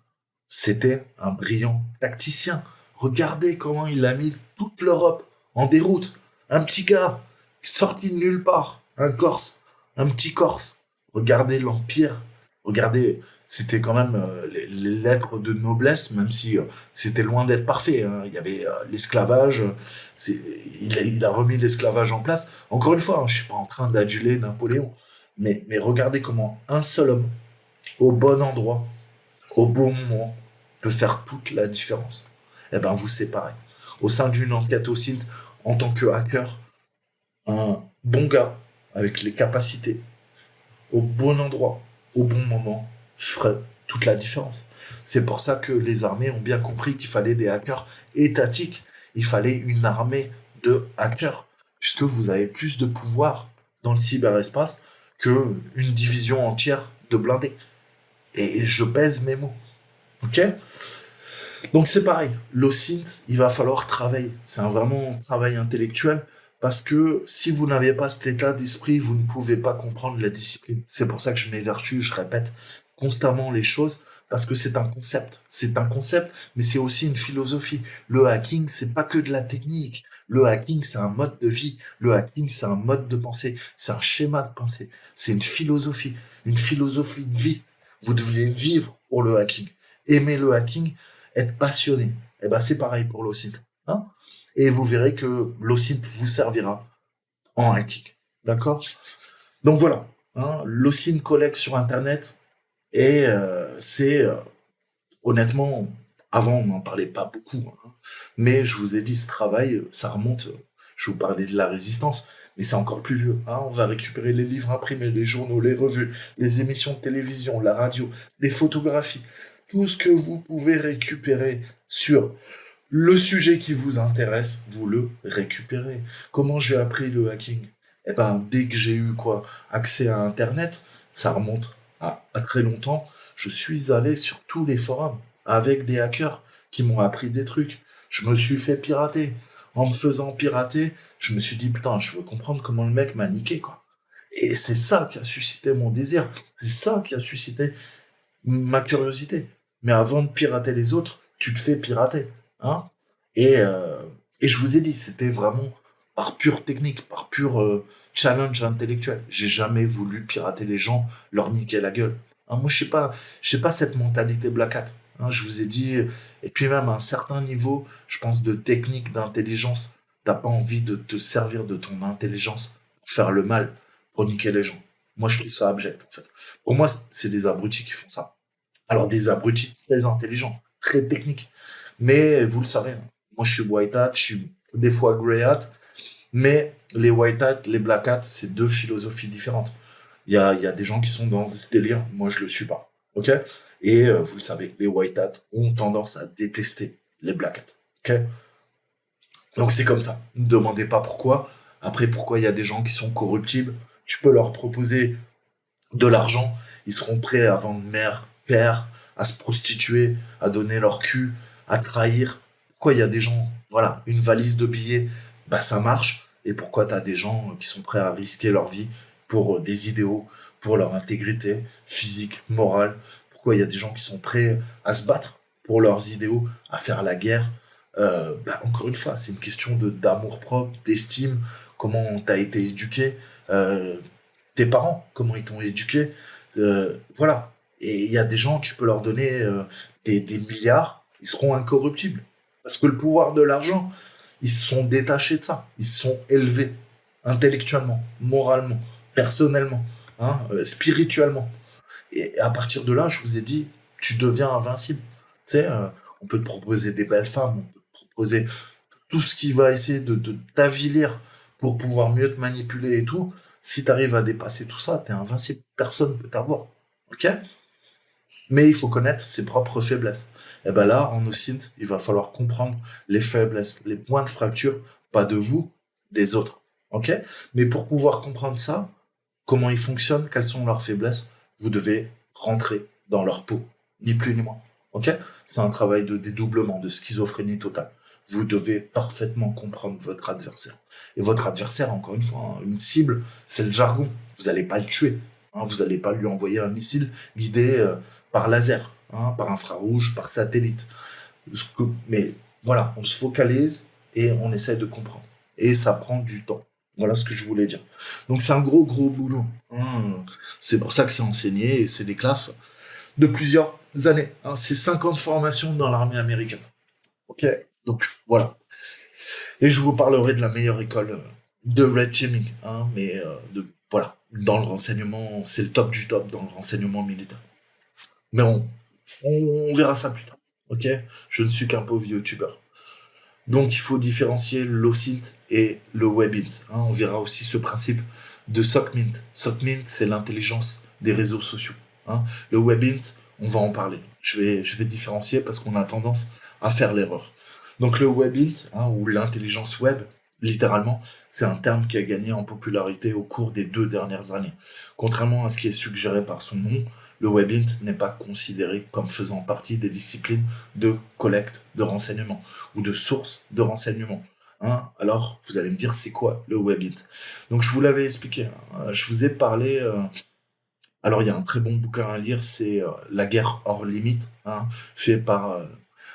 c'était un brillant tacticien. Regardez comment il a mis toute l'Europe en déroute. Un petit gars sorti de nulle part, un Corse, un petit Corse. Regardez l'Empire, regardez, c'était quand même les lettres de noblesse, même si c'était loin d'être parfait. Hein. Il y avait l'esclavage, il a remis l'esclavage en place. Encore une fois, hein, je suis pas en train d'aduler Napoléon, mais regardez comment un seul homme, au bon endroit, au bon moment, peut faire toute la différence. Eh ben, vous séparez. Au sein d'une enquête au SINT, en tant que hacker, un bon gars, avec les capacités, au bon endroit, au bon moment, ferait toute la différence. C'est pour ça que les armées ont bien compris qu'il fallait des hackers étatiques. Il fallait une armée de hackers, puisque vous avez plus de pouvoir dans le cyberespace qu'une division entière de blindés. Et je pèse mes mots. Ok? Donc c'est pareil, l'OSINT, il va falloir travailler. C'est vraiment un travail intellectuel parce que si vous n'avez pas cet état d'esprit, vous ne pouvez pas comprendre la discipline. C'est pour ça que je m'évertue, je répète constamment les choses parce que c'est un concept. C'est un concept, mais c'est aussi une philosophie. Le hacking, c'est pas que de la technique. Le hacking, c'est un mode de vie. Le hacking, c'est un mode de pensée. C'est un schéma de pensée. C'est une philosophie de vie. Vous devez vivre pour le hacking, aimer le hacking, être passionné. Et ben c'est pareil pour l'OSINT. Hein, et vous verrez que l'OSINT vous servira en hacking. D'accord? Donc voilà. Hein, l'OSINT collecte sur Internet et c'est honnêtement, avant on n'en parlait pas beaucoup. Hein, mais je vous ai dit, ce travail, ça remonte. Je vous parlais de la résistance, mais c'est encore plus vieux. Hein, on va récupérer les livres imprimés, les journaux, les revues, les émissions de télévision, la radio, des photographies. Tout ce que vous pouvez récupérer sur le sujet qui vous intéresse, vous le récupérez. Comment j'ai appris le hacking? Eh ben, dès que j'ai eu quoi, accès à Internet, ça remonte à très longtemps. Je suis allé sur tous les forums avec des hackers qui m'ont appris des trucs. Je me suis fait pirater. En me faisant pirater, je me suis dit putain, je veux comprendre comment le mec m'a niqué quoi. Et c'est ça qui a suscité mon désir. C'est ça qui a suscité ma curiosité. Mais avant de pirater les autres, tu te fais pirater. Hein et, euh, et je vous ai dit, c'était vraiment par pure technique, par pur challenge intellectuel. J'ai jamais voulu pirater les gens, leur niquer la gueule. Hein, moi, je sais pas cette mentalité black hat. hein, je vous ai dit, et puis même à un certain niveau, je pense, de technique, d'intelligence, t'as pas envie de te servir de ton intelligence pour faire le mal, pour niquer les gens. Moi, je trouve ça abject, en fait. Pour moi, c'est des abrutis qui font ça. Alors, des abrutis très intelligents, très techniques. Mais vous le savez, hein, moi, je suis white hat, je suis des fois grey hat, mais les white hat, les black hat, c'est deux philosophies différentes. Il y a des gens qui sont dans ce délire, moi je le suis pas. Ok. Et vous le savez, les white hats ont tendance à détester les black hats. Ok. Donc c'est comme ça. Ne me demandez pas pourquoi. Après, pourquoi il y a des gens qui sont corruptibles, tu peux leur proposer de l'argent, ils seront prêts à vendre mère, père, à se prostituer, à donner leur cul, à trahir. Pourquoi il y a des gens, voilà, une valise de billets, bah ça marche. Et pourquoi t'as des gens qui sont prêts à risquer leur vie pour des idéaux, pour leur intégrité physique, morale. Pourquoi il y a des gens qui sont prêts à se battre pour leurs idéaux, à faire la guerre. Bah, encore une fois, c'est une question de d'amour propre, d'estime, comment t'as été éduqué. Tes parents, comment ils t'ont éduqué, voilà. Et il y a des gens, tu peux leur donner des milliards, ils seront incorruptibles. Parce que le pouvoir de l'argent, ils se sont détachés de ça. Ils se sont élevés intellectuellement, moralement, personnellement, hein, spirituellement. Et à partir de là, je vous ai dit, tu deviens invincible. Tu sais, on peut te proposer des belles femmes, on peut te proposer tout ce qui va essayer de t'avilir pour pouvoir mieux te manipuler et tout. Si tu arrives à dépasser tout ça, t'es invincible. Personne peut t'avoir. Ok. Mais il faut connaître ses propres faiblesses. Et ben là, en OSINT, il va falloir comprendre les faiblesses, les points de fracture, pas de vous, des autres. Ok. Mais pour pouvoir comprendre ça, comment ils fonctionnent, quelles sont leurs faiblesses, vous devez rentrer dans leur peau, ni plus ni moins. Ok. C'est un travail de dédoublement, de schizophrénie totale. Vous devez parfaitement comprendre votre adversaire. Et votre adversaire, encore une fois, hein, une cible, c'est le jargon. Vous n'allez pas le tuer. Hein, vous n'allez pas lui envoyer un missile guidé par laser, hein, par infrarouge, par satellite. Mais voilà, on se focalise et on essaie de comprendre. Et ça prend du temps. Voilà ce que je voulais dire. Donc c'est un gros, gros boulot. Hein. C'est pour ça que c'est enseigné et c'est des classes de plusieurs années. Hein. C'est 5 ans de formation dans l'armée américaine. Ok. Donc voilà. Et je vous parlerai de la meilleure école de red teaming. Hein, mais voilà, dans le renseignement, c'est le top du top dans le renseignement militaire. Mais on verra ça plus tard. Ok. Je ne suis qu'un pauvre youtubeur. Donc il faut différencier l'OSINT et le WebInt. Hein. On verra aussi ce principe de SOCMINT. SOCMINT, c'est l'intelligence des réseaux sociaux. Hein. Le WebInt, on va en parler. Je vais différencier parce qu'on a tendance à faire l'erreur. Donc le WebInt, hein, ou l'intelligence web, littéralement, c'est un terme qui a gagné en popularité au cours des 2 dernières années. Contrairement à ce qui est suggéré par son nom, le WebInt n'est pas considéré comme faisant partie des disciplines de collecte de renseignements ou de sources de renseignements. Hein. Alors, vous allez me dire, c'est quoi le WebInt? Donc, je vous l'avais expliqué. Hein. Je vous ai parlé. Alors, il y a un très bon bouquin à lire, c'est La guerre hors limite, hein, fait par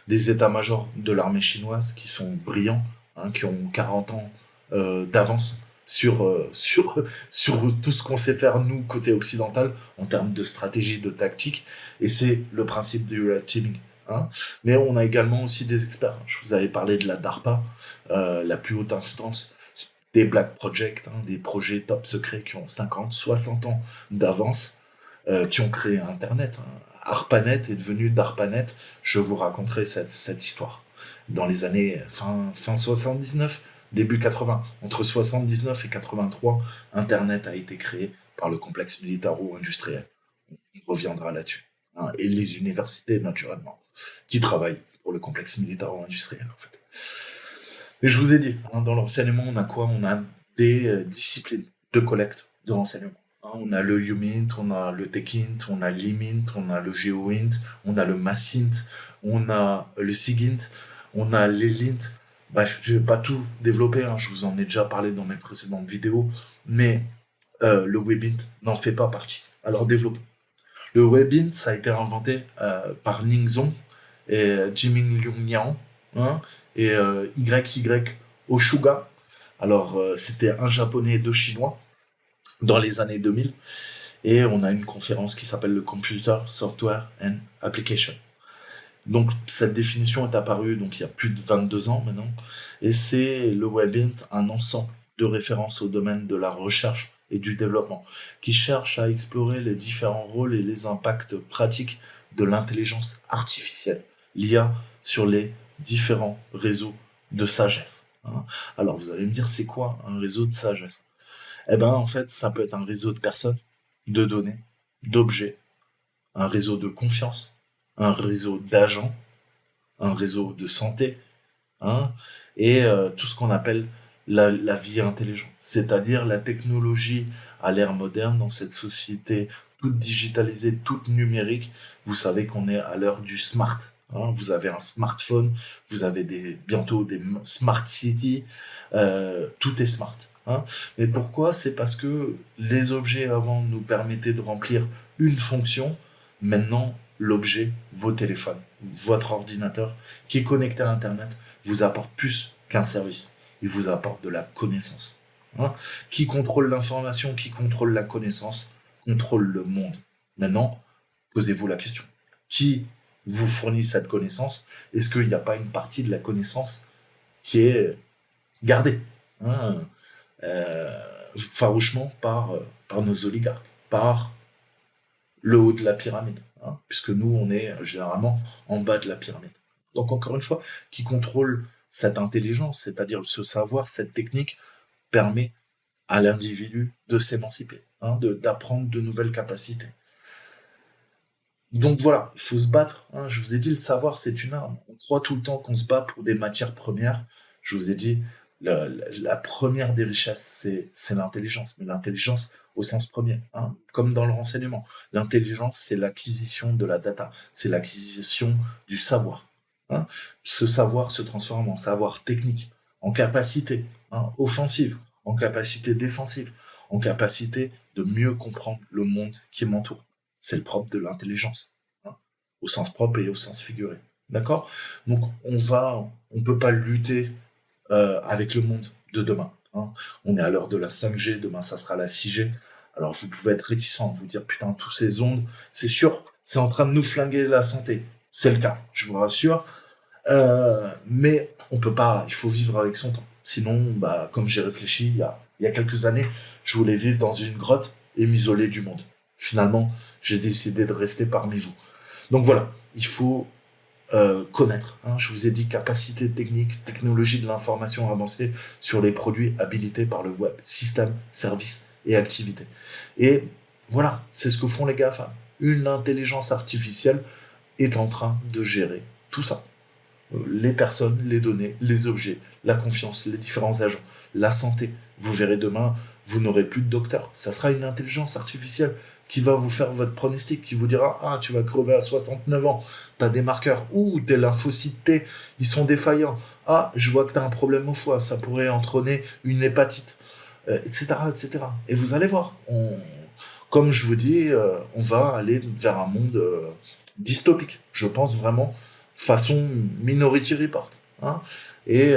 des états-majors de l'armée chinoise qui sont brillants, hein, qui ont 40 ans d'avance sur tout ce qu'on sait faire, nous, côté occidental, en termes de stratégie, de tactique. Et c'est le principe du red teaming. Hein. Mais on a également aussi des experts. Je vous avais parlé de la DARPA, la plus haute instance des Black Project, hein, des projets top secrets qui ont 50, 60 ans d'avance, qui ont créé Internet. Hein. ARPANET est devenu DARPANET. Je vous raconterai cette histoire. Dans les années fin 79, début 80, entre 79 et 83, Internet a été créé par le complexe militaro-industriel. On reviendra là-dessus. Hein. Et les universités, naturellement, qui travaillent pour le complexe militaro-industriel, en fait. Et je vous ai dit, hein, dans l'enseignement, on a quoi? On a des disciplines de collecte de renseignements. Hein, on a le UMINT, on a le TechInt, on a l'IMINT, on a le GeoInt, on a le MassInt, on a le SIGINT, on a l'ELINT. Bref, je vais pas tout développer, hein, je vous en ai déjà parlé dans mes précédentes vidéos, mais le WebInt n'en fait pas partie. Alors développe. Le WebInt, ça a été inventé par Ning Zhong et Jiming Liang, hein, et YY Oshuga. Alors, c'était un japonais et 2 chinois dans les années 2000. Et on a une conférence qui s'appelle le Computer Software and Application. Donc cette définition est apparue donc il y a plus de 22 ans maintenant, et c'est le WebInt, un ensemble de références au domaine de la recherche et du développement, qui cherche à explorer les différents rôles et les impacts pratiques de l'intelligence artificielle, l'IA, sur les différents réseaux de sagesse. Hein. Alors vous allez me dire, c'est quoi un réseau de sagesse? Eh ben en fait, ça peut être un réseau de personnes, de données, d'objets, un réseau de confiance, un réseau d'agents, un réseau de santé, hein, et tout ce qu'on appelle la vie intelligente, c'est-à-dire la technologie à l'ère moderne dans cette société toute digitalisée, toute numérique. Vous savez qu'on est à l'heure du smart. Hein. Vous avez un smartphone, vous avez bientôt des smart cities, tout est smart. Hein. Mais pourquoi? C'est parce que les objets avant nous permettaient de remplir une fonction. Maintenant, l'objet, vos téléphones, votre ordinateur qui est connecté à Internet, vous apporte plus qu'un service. Il vous apporte de la connaissance. Hein. Qui contrôle l'information, qui contrôle la connaissance, contrôle le monde. Maintenant, posez-vous la question. Qui vous fournit cette connaissance? Est-ce qu'il n'y a pas une partie de la connaissance qui est gardée, hein, farouchement par nos oligarques, par le haut de la pyramide, hein, puisque nous, on est généralement en bas de la pyramide. Donc, encore une fois, qui contrôle cette intelligence, c'est-à-dire ce savoir, cette technique, permet à l'individu de s'émanciper, hein, d'apprendre de nouvelles capacités. Donc voilà, il faut se battre. Hein. Je vous ai dit, le savoir, c'est une arme. On croit tout le temps qu'on se bat pour des matières premières. Je vous ai dit, la première des richesses, c'est l'intelligence. Mais l'intelligence au sens premier, hein, comme dans le renseignement. L'intelligence, c'est l'acquisition de la data. C'est l'acquisition du savoir. Hein. Ce savoir se transforme en savoir technique, en capacité, hein, offensive, en capacité défensive, en capacité de mieux comprendre le monde qui m'entoure. C'est le propre de l'intelligence, hein, au sens propre et au sens figuré. D'accord? Donc on peut pas lutter avec le monde de demain. Hein. On est à l'heure de la 5G, demain ça sera la 6G. Alors vous pouvez être réticent, vous dire putain, tous ces ondes, c'est sûr, c'est en train de nous flinguer la santé. C'est le cas, je vous rassure. Mais on peut pas, il faut vivre avec son temps. Sinon, bah, comme j'ai réfléchi il y a quelques années, je voulais vivre dans une grotte et m'isoler du monde. Finalement, j'ai décidé de rester parmi vous. Donc voilà, il faut connaître. Hein. Je vous ai dit capacité technique, technologie de l'information avancée sur les produits habilités par le web, système, services et activités. Et voilà, c'est ce que font les GAFA. Une intelligence artificielle est en train de gérer tout ça. Les personnes, les données, les objets, la confiance, les différents agents, la santé. Vous verrez demain, vous n'aurez plus de docteur. Ça sera une intelligence artificielle qui va vous faire votre pronostic, qui vous dira « Ah, tu vas crever à 69 ans, t'as des marqueurs, ou tes lymphocytes T, ils sont défaillants. Ah, je vois que t'as un problème au foie, ça pourrait entraîner une hépatite. » etc., etc. Et vous allez voir, comme je vous dis, on va aller vers un monde dystopique. Je pense vraiment façon Minority Report. Hein. Et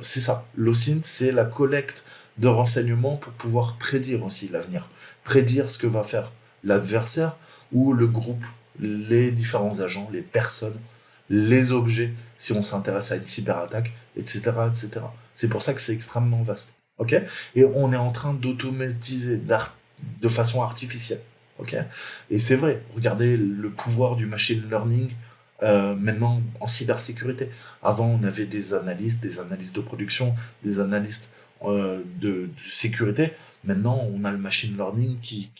c'est ça. L'OSINT, c'est la collecte de renseignements pour pouvoir prédire aussi l'avenir. Prédire ce que va faire l'adversaire ou le groupe, les différents agents, les personnes, les objets, si on s'intéresse à une cyberattaque, etc., etc. C'est pour ça que c'est extrêmement vaste. Ok? Et on est en train d'automatiser de façon artificielle. Ok? Et c'est vrai, regardez le pouvoir du machine learning maintenant en cybersécurité. Avant, on avait des analystes de production, des analystes de sécurité. Maintenant, on a le machine learning qui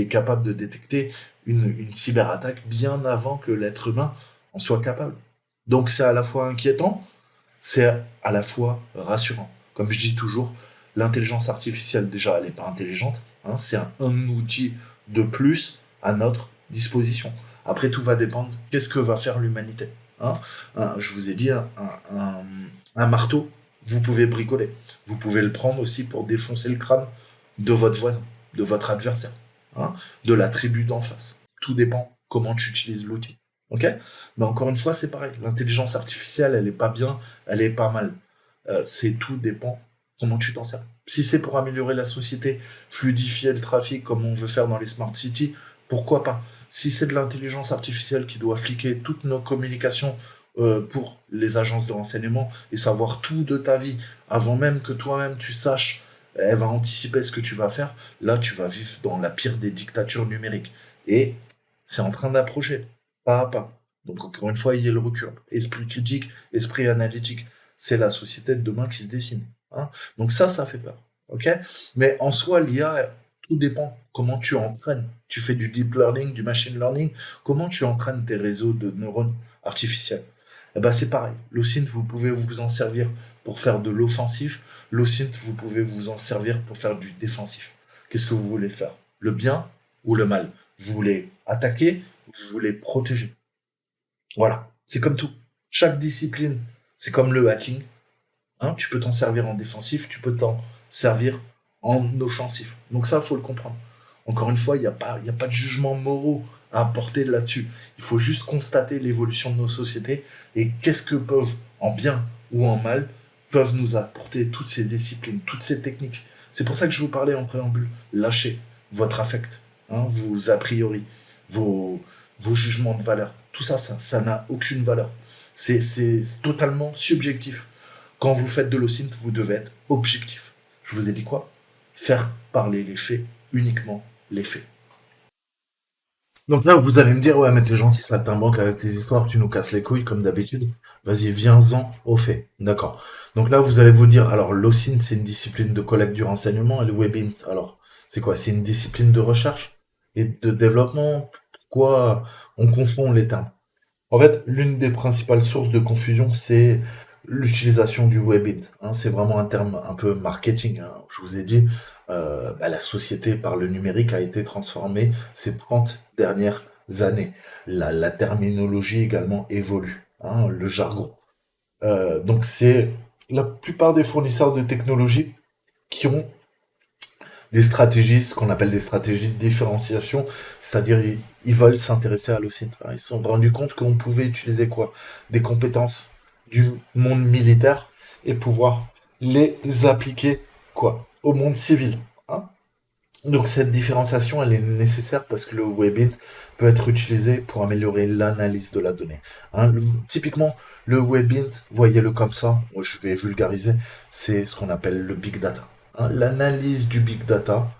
est capable de détecter une cyberattaque bien avant que l'être humain en soit capable. Donc c'est à la fois inquiétant, c'est à la fois rassurant. Comme je dis toujours, l'intelligence artificielle, déjà, elle n'est pas intelligente. Hein, c'est un outil de plus à notre disposition. Après, tout va dépendre qu'est-ce que va faire l'humanité. Hein. Je vous ai dit, un marteau, vous pouvez bricoler. Vous pouvez le prendre aussi pour défoncer le crâne de votre voisin, de votre adversaire, hein, de la tribu d'en face. Tout dépend comment tu utilises l'outil. Ok? Mais encore une fois, c'est pareil. L'intelligence artificielle, elle est pas bien, elle est pas mal. C'est tout dépend comment tu t'en sers. Si c'est pour améliorer la société, fluidifier le trafic comme on veut faire dans les smart cities, pourquoi pas? Si c'est de l'intelligence artificielle qui doit fliquer toutes nos communications pour les agences de renseignement et savoir tout de ta vie avant même que toi-même tu saches, elle va anticiper ce que tu vas faire, là tu vas vivre dans la pire des dictatures numériques. Et c'est en train d'approcher, pas à pas. Donc encore une fois, il y a le recul. Esprit critique, esprit analytique. C'est la société de demain qui se dessine. Hein. Donc ça fait peur. Ok. Mais en soi, l'IA, tout dépend comment tu entraînes. Tu fais du deep learning, du machine learning. Comment tu entraînes tes réseaux de neurones artificiels? Eh ben c'est pareil. L'OSINT, vous pouvez vous en servir pour faire de l'offensif. L'OSINT, vous pouvez vous en servir pour faire du défensif. Qu'est-ce que vous voulez faire? Le bien ou le mal? Vous voulez attaquer ou vous voulez protéger? Voilà. C'est comme tout. Chaque discipline, c'est comme le hacking. Hein, tu peux t'en servir en défensif, tu peux t'en servir en offensif. Donc ça, il faut le comprendre. Encore une fois, il y a pas de jugement moraux à apporter là-dessus. Il faut juste constater l'évolution de nos sociétés et qu'est-ce que peuvent, en bien ou en mal, peuvent nous apporter toutes ces disciplines, toutes ces techniques. C'est pour ça que je vous parlais en préambule. Lâchez votre affect, hein, vos a priori, vos, vos jugements de valeur. Tout ça, ça n'a aucune valeur. C'est totalement subjectif. Quand vous faites de l'OSINT, vous devez être objectif. Je vous ai dit quoi? Faire parler les faits, uniquement les faits. Donc là, vous allez me dire, ouais, mais t'es gentil, saltimbanque, avec tes histoires, tu nous casses les couilles comme d'habitude. Vas-y, viens-en au fait. D'accord. Donc là, vous allez vous dire, alors l'OSINT, c'est une discipline de collecte du renseignement, et le WebInt, alors, c'est quoi? C'est une discipline de recherche et de développement? Pourquoi on confond les termes? En fait, l'une des principales sources de confusion, c'est l'utilisation du webit. Hein. C'est vraiment un terme un peu marketing. Hein. Je vous ai dit, la société par le numérique a été transformée ces 30 dernières années. La terminologie également évolue, hein, le jargon. Donc c'est la plupart des fournisseurs de technologies qui ont des stratégies, ce qu'on appelle des stratégies de différenciation, c'est-à-dire ils veulent s'intéresser à l'OSINT. Ils se sont rendus compte qu'on pouvait utiliser quoi? Des compétences du monde militaire et pouvoir les appliquer quoi? Au monde civil. Hein. Donc cette différenciation, elle est nécessaire parce que le WebInt peut être utilisé pour améliorer l'analyse de la donnée. Hein, typiquement, le WebInt, voyez-le comme ça, moi je vais vulgariser, c'est ce qu'on appelle le big data. Hein, l'analyse du big data,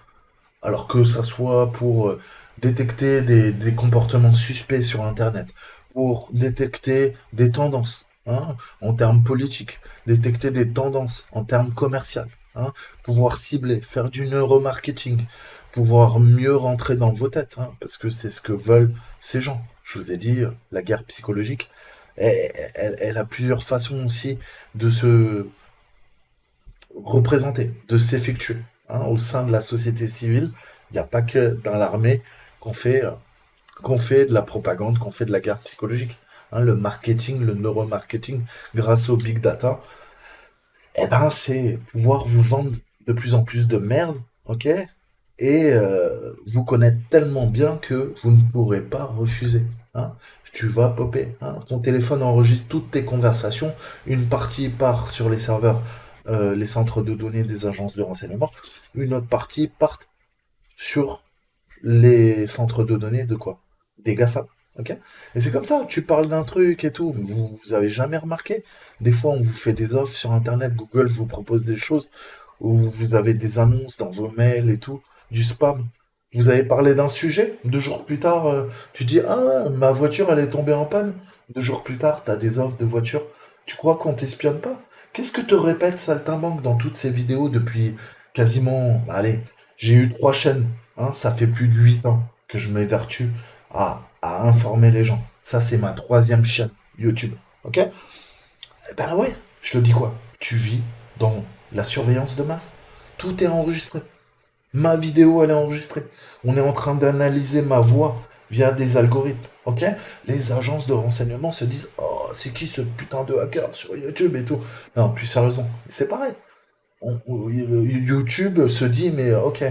alors que ça soit pour détecter des comportements suspects sur Internet, pour détecter des tendances hein, en termes politiques, détecter des tendances en termes commerciaux, hein, pouvoir cibler, faire du neuromarketing, pouvoir mieux rentrer dans vos têtes, hein, parce que c'est ce que veulent ces gens. Je vous ai dit, la guerre psychologique, elle a plusieurs façons aussi de se représenter, de s'effectuer. Hein, au sein de la société civile, il n'y a pas que dans l'armée qu'on fait, euh, qu'on fait de la propagande, qu'on fait de la guerre psychologique. Hein, le marketing, le neuromarketing, grâce au big data, eh ben, c'est pouvoir vous vendre de plus en plus de merde, ok? Et vous connaître tellement bien que vous ne pourrez pas refuser. Hein. Tu vas popper. Hein. Ton téléphone enregistre toutes tes conversations. Une partie part sur les serveurs, les centres de données des agences de renseignement. Une autre partie part sur les centres de données de quoi? Des GAFA. Ok. Et c'est comme ça, tu parles d'un truc et tout. Vous avez jamais remarqué? Des fois, on vous fait des offres sur Internet, Google vous propose des choses, où vous avez des annonces dans vos mails et tout, du spam. Vous avez parlé d'un sujet, 2 jours plus tard, tu dis, ah, ma voiture, elle est tombée en panne. 2 jours plus tard, t'as des offres de voitures. Tu crois qu'on t'espionne pas? Qu'est-ce que te répète Saltimbanque dans toutes ces vidéos depuis quasiment, allez, j'ai eu 3 chaînes, hein, ça fait plus de 8 ans que je m'évertue à informer les gens. Ça, c'est ma 3e chaîne YouTube. Ok? Eh ben ouais, je te dis quoi? Tu vis dans la surveillance de masse. Tout est enregistré. Ma vidéo, elle est enregistrée. On est en train d'analyser ma voix via des algorithmes. Ok? Les agences de renseignement se disent oh, c'est qui ce putain de hacker sur YouTube et tout. Non, plus sérieusement, c'est pareil. YouTube se dit mais ok,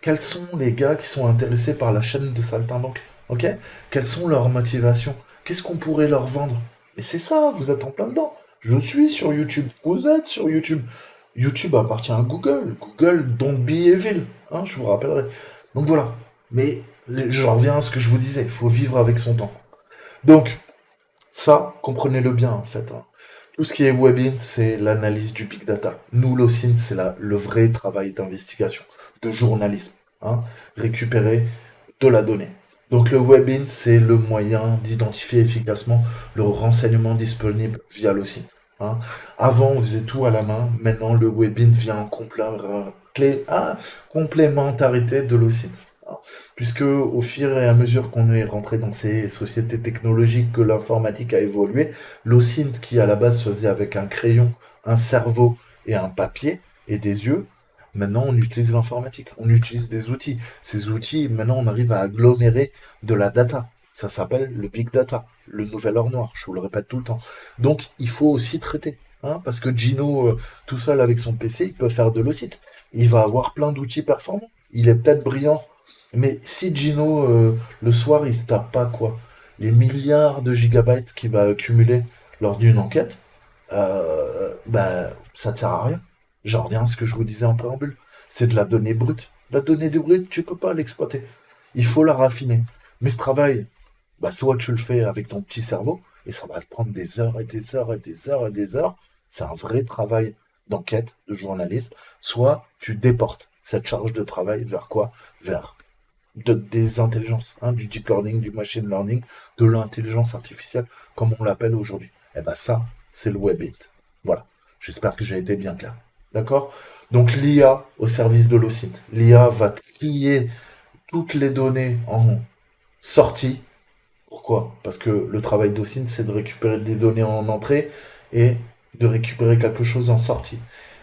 quels sont les gars qui sont intéressés par la chaîne de Saltimbanque? Ok? Quelles sont leurs motivations? Qu'est-ce qu'on pourrait leur vendre? Mais c'est ça, vous êtes en plein dedans. Je suis sur YouTube, vous êtes sur YouTube. YouTube appartient à Google. Google, don't be evil. Hein, je vous rappellerai. Donc voilà. Mais Je reviens à ce que je vous disais, il faut vivre avec son temps. Donc, ça, comprenez-le bien, en fait, hein. Tout ce qui est Webin, c'est l'analyse du big data. Nous, l'OSINT, c'est le vrai travail d'investigation, de journalisme, hein. Récupérer de la donnée. Donc le Webin, c'est le moyen d'identifier efficacement le renseignement disponible via l'OSINT, hein. Avant, on faisait tout à la main. Maintenant, le Webin vient en complémentarité de l'OSINT, hein. Puisque au fur et à mesure qu'on est rentré dans ces sociétés technologiques, que l'informatique a évolué, l'OSINT qui à la base se faisait avec un crayon, un cerveau et un papier et des yeux, maintenant on utilise l'informatique, on utilise des outils. Ces outils, maintenant on arrive à agglomérer de la data. Ça s'appelle le big data, le nouvel or noir, je vous le répète tout le temps. Donc il faut aussi traiter, hein, parce que Gino, tout seul avec son PC, il peut faire de l'OSINT. Il va avoir plein d'outils performants. Il est peut-être brillant, mais si Gino, le soir, il se tape pas quoi, les milliards de gigabytes qu'il va accumuler lors d'une enquête, ça ne sert à rien. J'en reviens à ce que je vous disais en préambule. C'est de la donnée brute. La donnée de brute, tu peux pas l'exploiter. Il faut la raffiner. Mais ce travail, soit tu le fais avec ton petit cerveau, et ça va te prendre des heures et des heures et des heures et des heures. C'est un vrai travail d'enquête, de journalisme. Soit tu déportes cette charge de travail vers quoi? Vers des intelligences, hein, du deep learning, du machine learning, de l'intelligence artificielle, comme on l'appelle aujourd'hui. Et ben ça, c'est le Webit. Voilà. J'espère que j'ai été bien clair. D'accord? Donc l'IA au service de l'OSINT. L'IA va trier toutes les données en sortie. Pourquoi? Parce que le travail d'OSINT, c'est de récupérer des données en entrée et de récupérer quelque chose en sortie.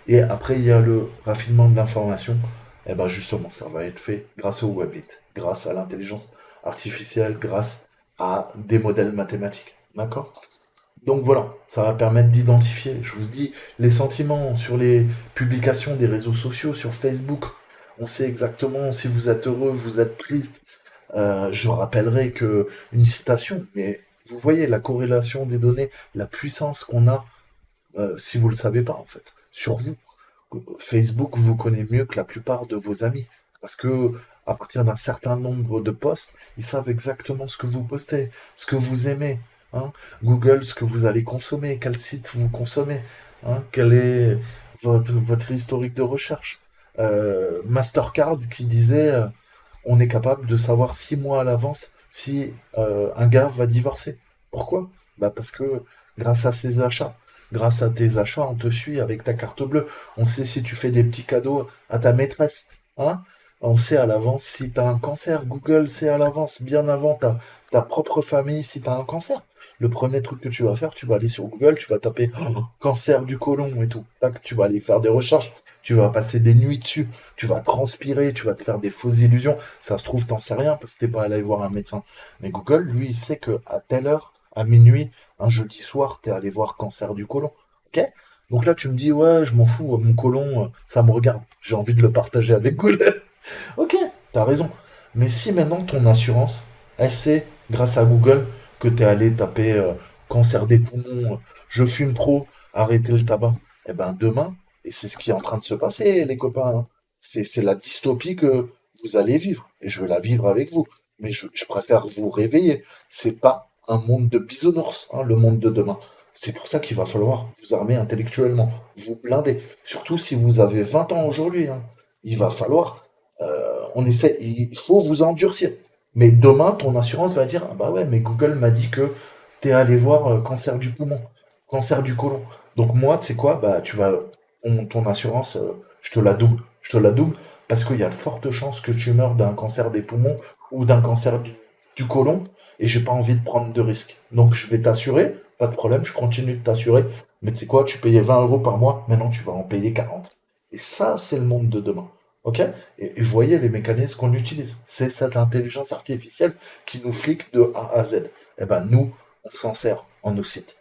Et après, il y a le raffinement de l'information. Et ben justement, ça va être fait grâce au Webit, grâce à l'intelligence artificielle, grâce à des modèles mathématiques. D'accord? Donc voilà, ça va permettre d'identifier, je vous dis, les sentiments sur les publications des réseaux sociaux, sur Facebook. On sait exactement si vous êtes heureux, vous êtes triste. Je rappellerai que une citation, mais vous voyez la corrélation des données, la puissance qu'on a, si vous le savez pas en fait, sur vous. Facebook vous connaît mieux que la plupart de vos amis. Parce que, à partir d'un certain nombre de posts, ils savent exactement ce que vous postez, ce que vous aimez, hein. Google, ce que vous allez consommer, quel site vous consommez, hein, quel est votre historique de recherche. Mastercard qui disait on est capable de savoir 6 mois à l'avance si un gars va divorcer. Pourquoi? Parce que grâce à ses achats. Grâce à tes achats, on te suit avec ta carte bleue. On sait si tu fais des petits cadeaux à ta maîtresse, hein. On sait à l'avance si tu as un cancer. Google sait à l'avance, bien avant ta propre famille, si tu as un cancer. Le premier truc que tu vas faire, tu vas aller sur Google, tu vas taper cancer du côlon et tout. Tac, tu vas aller faire des recherches. Tu vas passer des nuits dessus. Tu vas transpirer, tu vas te faire des fausses illusions. Ça se trouve, t'en sais rien parce que t'es pas allé voir un médecin. Mais Google, lui, il sait que à telle heure, à minuit, un jeudi soir, t'es allé voir cancer du côlon. Ok? Donc là, tu me dis, ouais, je m'en fous, mon côlon, ça me regarde. J'ai envie de le partager avec Google. Ok, t'as raison. Mais si maintenant ton assurance, elle sait, grâce à Google, que t'es allé taper cancer des poumons, je fume trop, arrêter le tabac, eh ben demain, et c'est ce qui est en train de se passer, les copains, hein, c'est la dystopie que vous allez vivre. Et je vais la vivre avec vous. Mais je préfère vous réveiller. C'est pas un monde de bisounours, hein, le monde de demain. C'est pour ça qu'il va falloir vous armer intellectuellement, vous blinder. Surtout si vous avez 20 ans aujourd'hui, hein. Il va falloir on essaie, il faut vous endurcir. Mais demain, ton assurance va dire, ah bah ouais, mais Google m'a dit que t'es allé voir cancer du poumon, cancer du côlon. Donc moi, tu sais quoi, bah tu vas, ton assurance, je te la double, je te la double, parce qu'il y a de fortes chances que tu meurs d'un cancer des poumons ou d'un cancer du côlon, et j'ai pas envie de prendre de risques. Donc je vais t'assurer, pas de problème, je continue de t'assurer, mais tu sais quoi, tu payais 20 euros par mois, maintenant tu vas en payer 40. Et ça, c'est le monde de demain. Ok? Et vous voyez les mécanismes qu'on utilise. C'est cette intelligence artificielle qui nous flique de A à Z. Eh ben nous, on s'en sert en nos sites.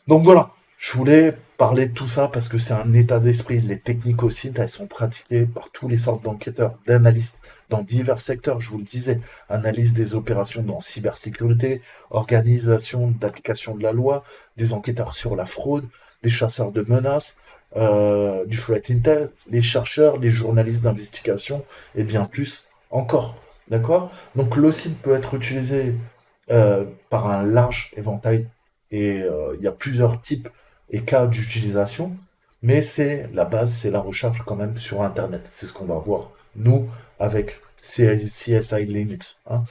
Donc voilà, je voulais parler de tout ça parce que c'est un état d'esprit. Les techniques au site, elles sont pratiquées par tous les sortes d'enquêteurs, d'analystes, dans divers secteurs, je vous le disais. Analyse des opérations dans cybersécurité, organisation d'application de la loi, des enquêteurs sur la fraude, des chasseurs de menaces, du threat intel, les chercheurs, les journalistes d'investigation et bien plus encore. D'accord? Donc l'OSINT peut être utilisé par un large éventail et il y a plusieurs types et cas d'utilisation, mais c'est la base, c'est la recherche quand même sur Internet. C'est ce qu'on va voir, nous, avec CSI Linux, hein.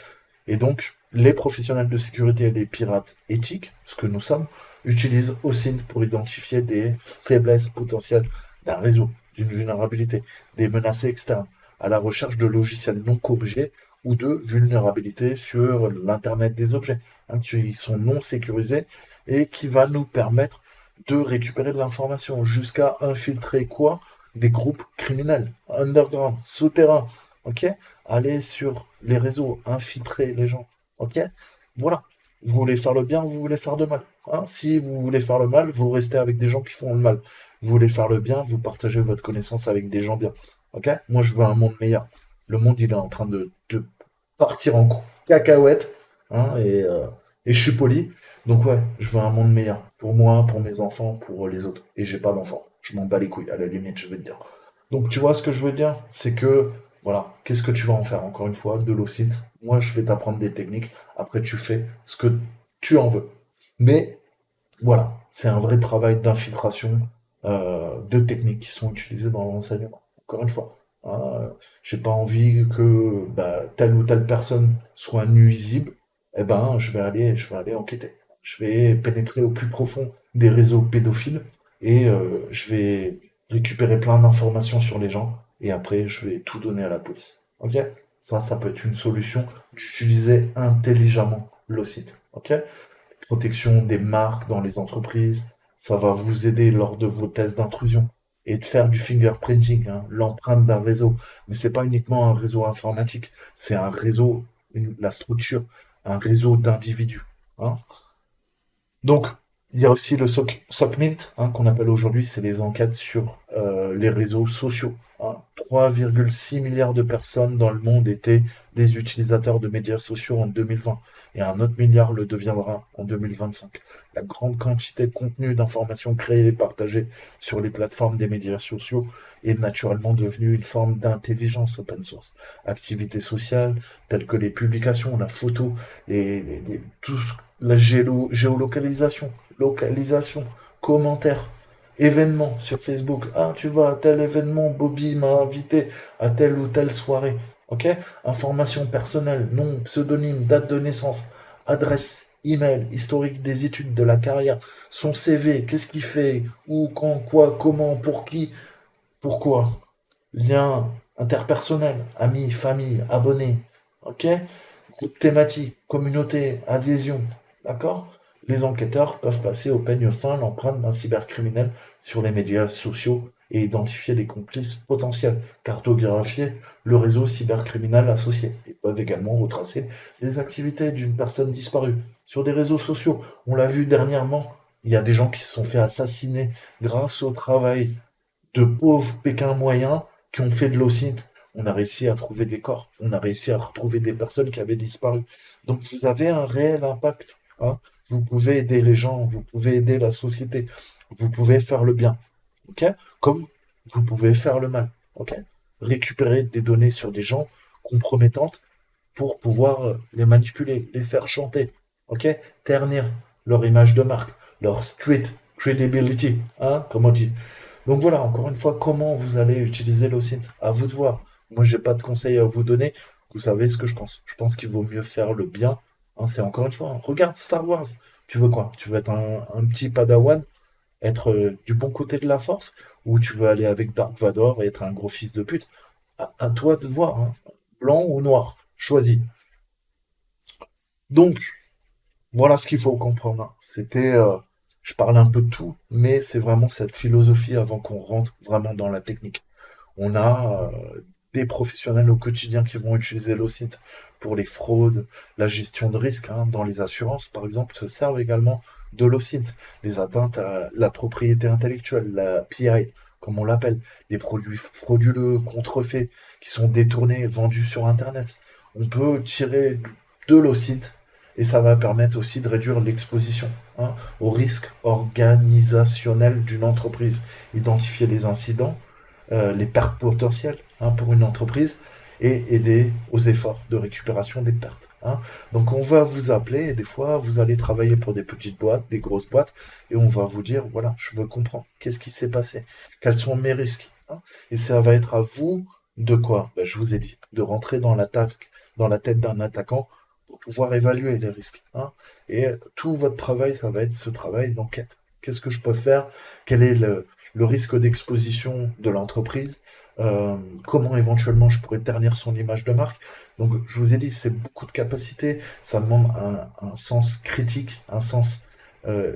Et donc, les professionnels de sécurité et les pirates éthiques, ce que nous sommes, utilisent OSINT pour identifier des faiblesses potentielles d'un réseau, d'une vulnérabilité, des menaces externes, à la recherche de logiciels non corrigés ou de vulnérabilités sur l'Internet des objets, hein, qui sont non sécurisés et qui va nous permettre de récupérer de l'information jusqu'à infiltrer quoi? Des groupes criminels, underground, souterrains, ok? Aller sur les réseaux, infiltrer les gens, ok? Voilà. Vous voulez faire le bien, vous voulez faire le mal, hein. Si vous voulez faire le mal, vous restez avec des gens qui font le mal. Vous voulez faire le bien, vous partagez votre connaissance avec des gens bien, ok? Moi, je veux un monde meilleur. Le monde, il est en train de partir en cacahuète, hein, et je suis poli. Donc ouais, je veux un monde meilleur. Pour moi, pour mes enfants, pour les autres. Et j'ai pas d'enfants. Je m'en bats les couilles, à la limite, je vais te dire. Donc tu vois ce que je veux dire? C'est que, voilà, qu'est-ce que tu vas en faire encore une fois? De l'OSINT. Moi, je vais t'apprendre des techniques. Après, tu fais ce que tu en veux. Mais voilà, c'est un vrai travail d'infiltration de techniques qui sont utilisées dans l'enseignement. Encore une fois, hein, j'ai pas envie que bah, telle ou telle personne soit nuisible. Eh ben, je vais aller enquêter. Je vais pénétrer au plus profond des réseaux pédophiles et je vais récupérer plein d'informations sur les gens et après, je vais tout donner à la police. Ok? Ça peut être une solution d'utiliser intelligemment le site. Ok? Protection des marques dans les entreprises. Ça va vous aider lors de vos tests d'intrusion et de faire du fingerprinting, hein, l'empreinte d'un réseau. Mais c'est pas uniquement un réseau informatique, c'est un réseau, la structure, un réseau d'individus, hein. Donc, il y a aussi le SOCMINT, hein, qu'on appelle aujourd'hui, c'est les enquêtes sur les réseaux sociaux, hein. 3,6 milliards de personnes dans le monde étaient des utilisateurs de médias sociaux en 2020, et un autre milliard le deviendra en 2025. La grande quantité de contenu, d'informations créées et partagées sur les plateformes des médias sociaux est naturellement devenue une forme d'intelligence open source. Activités sociales, telles que les publications, la photo, tout la géolocalisation, localisation, commentaires, événements sur Facebook. Ah, tu vas à tel événement, Bobby m'a invité à telle ou telle soirée. Ok? Informations personnelles, nom, pseudonyme, date de naissance, adresse, email, historique des études, de la carrière, son CV, qu'est-ce qu'il fait, où, quand, quoi, comment, pour qui, pourquoi. Lien interpersonnel, amis, famille, abonnés. Ok? Groupe thématique, communauté, adhésion. D'accord? Les enquêteurs peuvent passer au peigne fin l'empreinte d'un cybercriminel sur les médias sociaux et identifier les complices potentiels, cartographier le réseau cybercriminel associé. Ils peuvent également retracer les activités d'une personne disparue sur des réseaux sociaux. On l'a vu dernièrement, il y a des gens qui se sont fait assassiner grâce au travail de pauvres Pékins moyens qui ont fait de l'OSINT. On a réussi à trouver des corps, on a réussi à retrouver des personnes qui avaient disparu. Donc vous avez un réel impact, hein. Vous pouvez aider les gens, vous pouvez aider la société, vous pouvez faire le bien, ok? Comme vous pouvez faire le mal, ok? Récupérer des données sur des gens compromettantes pour pouvoir les manipuler, les faire chanter, ok? Ternir leur image de marque, leur street credibility, hein, comme on dit. Donc voilà, encore une fois, comment vous allez utiliser l'OSINT? À vous de voir. Moi, j'ai pas de conseils à vous donner. Vous savez ce que je pense. Je pense qu'il vaut mieux faire le bien. Hein, c'est encore une fois, hein. Regarde Star Wars. Tu veux quoi? Tu veux être un petit padawan, être du bon côté de la force, ou tu veux aller avec Dark Vador et être un gros fils de pute? À toi de voir, hein. Blanc ou noir. Choisis. Donc, voilà ce qu'il faut comprendre, hein. Je parle un peu de tout, mais c'est vraiment cette philosophie avant qu'on rentre vraiment dans la technique. On a des professionnels au quotidien qui vont utiliser l'OSINT pour les fraudes, la gestion de risque, hein. Dans les assurances, par exemple, se servent également de l'OSINT. Les atteintes à la propriété intellectuelle, la PI, comme on l'appelle, les produits frauduleux, contrefaits, qui sont détournés, vendus sur Internet. On peut tirer de l'OSINT et ça va permettre aussi de réduire l'exposition, hein, au risque organisationnel d'une entreprise, identifier les incidents, les pertes potentielles, hein, pour une entreprise et aider aux efforts de récupération des pertes. Hein. Donc on va vous appeler et des fois vous allez travailler pour des petites boîtes, des grosses boîtes et on va vous dire voilà, je veux comprendre qu'est-ce qui s'est passé, quels sont mes risques. Hein. Et ça va être à vous de quoi? Ben, je vous ai dit, de rentrer dans l'attaque, dans la tête d'un attaquant pour pouvoir évaluer les risques. Hein. Et tout votre travail, ça va être ce travail d'enquête. Qu'est-ce que je peux faire? Quel est le risque d'exposition de l'entreprise? Comment éventuellement je pourrais ternir son image de marque? Donc je vous ai dit, c'est beaucoup de capacités, ça demande un sens critique, un sens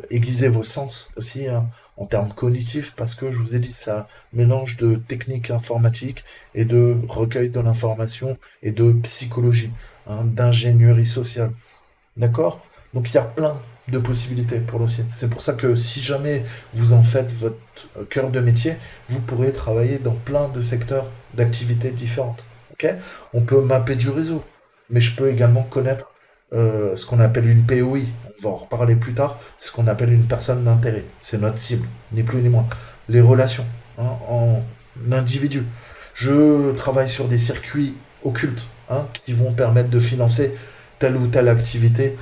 aiguiser vos sens aussi hein, en termes cognitifs, parce que je vous ai dit, ça mélange de techniques informatiques et de recueil de l'information et de psychologie, hein, d'ingénierie sociale. D'accord? Donc il y a plein de possibilités pour le site. C'est pour ça que si jamais vous en faites votre cœur de métier, vous pourrez travailler dans plein de secteurs d'activités différentes. Ok? On peut mapper du réseau, mais je peux également connaître ce qu'on appelle une POI. On va en reparler plus tard. C'est ce qu'on appelle une personne d'intérêt. C'est notre cible, ni plus ni moins. Les relations hein, en individu. Je travaille sur des circuits occultes hein, qui vont permettre de financer telle ou telle activité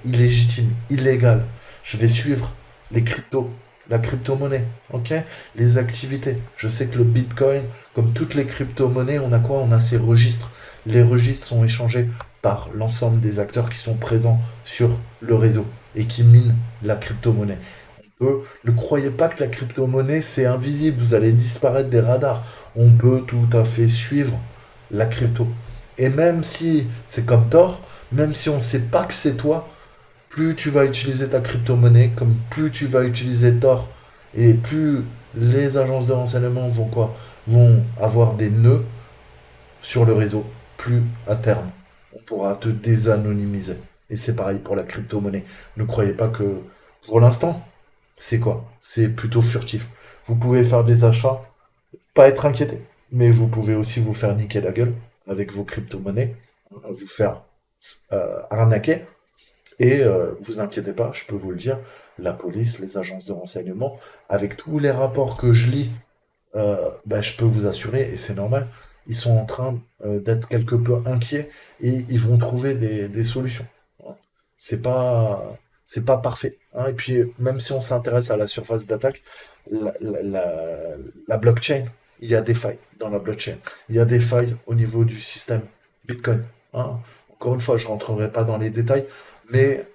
illégitime, illégale. Je vais suivre les cryptos, la crypto-monnaie, ok? Les activités. Je sais que le Bitcoin, comme toutes les crypto-monnaies, on a quoi? On a ces registres. Les registres sont échangés par l'ensemble des acteurs qui sont présents sur le réseau et qui minent la crypto-monnaie. Ne croyez pas que la crypto-monnaie c'est invisible, vous allez disparaître des radars. On peut tout à fait suivre la crypto. Et même si c'est comme Thor, même si on ne sait pas que c'est toi, plus tu vas utiliser ta crypto-monnaie, comme plus tu vas utiliser Tor, et plus les agences de renseignement vont quoi? Vont avoir des nœuds sur le réseau, plus à terme, on pourra te désanonymiser. Et c'est pareil pour la crypto-monnaie. Ne croyez pas que, pour l'instant, c'est quoi? C'est plutôt furtif. Vous pouvez faire des achats, pas être inquiété, mais vous pouvez aussi vous faire niquer la gueule avec vos crypto-monnaies, vous faire arnaquer. Et vous inquiétez pas, je peux vous le dire, la police, les agences de renseignement, avec tous les rapports que je lis, bah, je peux vous assurer, et c'est normal, ils sont en train d'être quelque peu inquiets et ils vont trouver des solutions. Hein. C'est pas parfait. Hein. Et puis, même si on s'intéresse à la surface d'attaque, la blockchain, il y a des failles dans la blockchain. Il y a des failles au niveau du système Bitcoin. Hein. Encore une fois, je rentrerai pas dans les détails, mais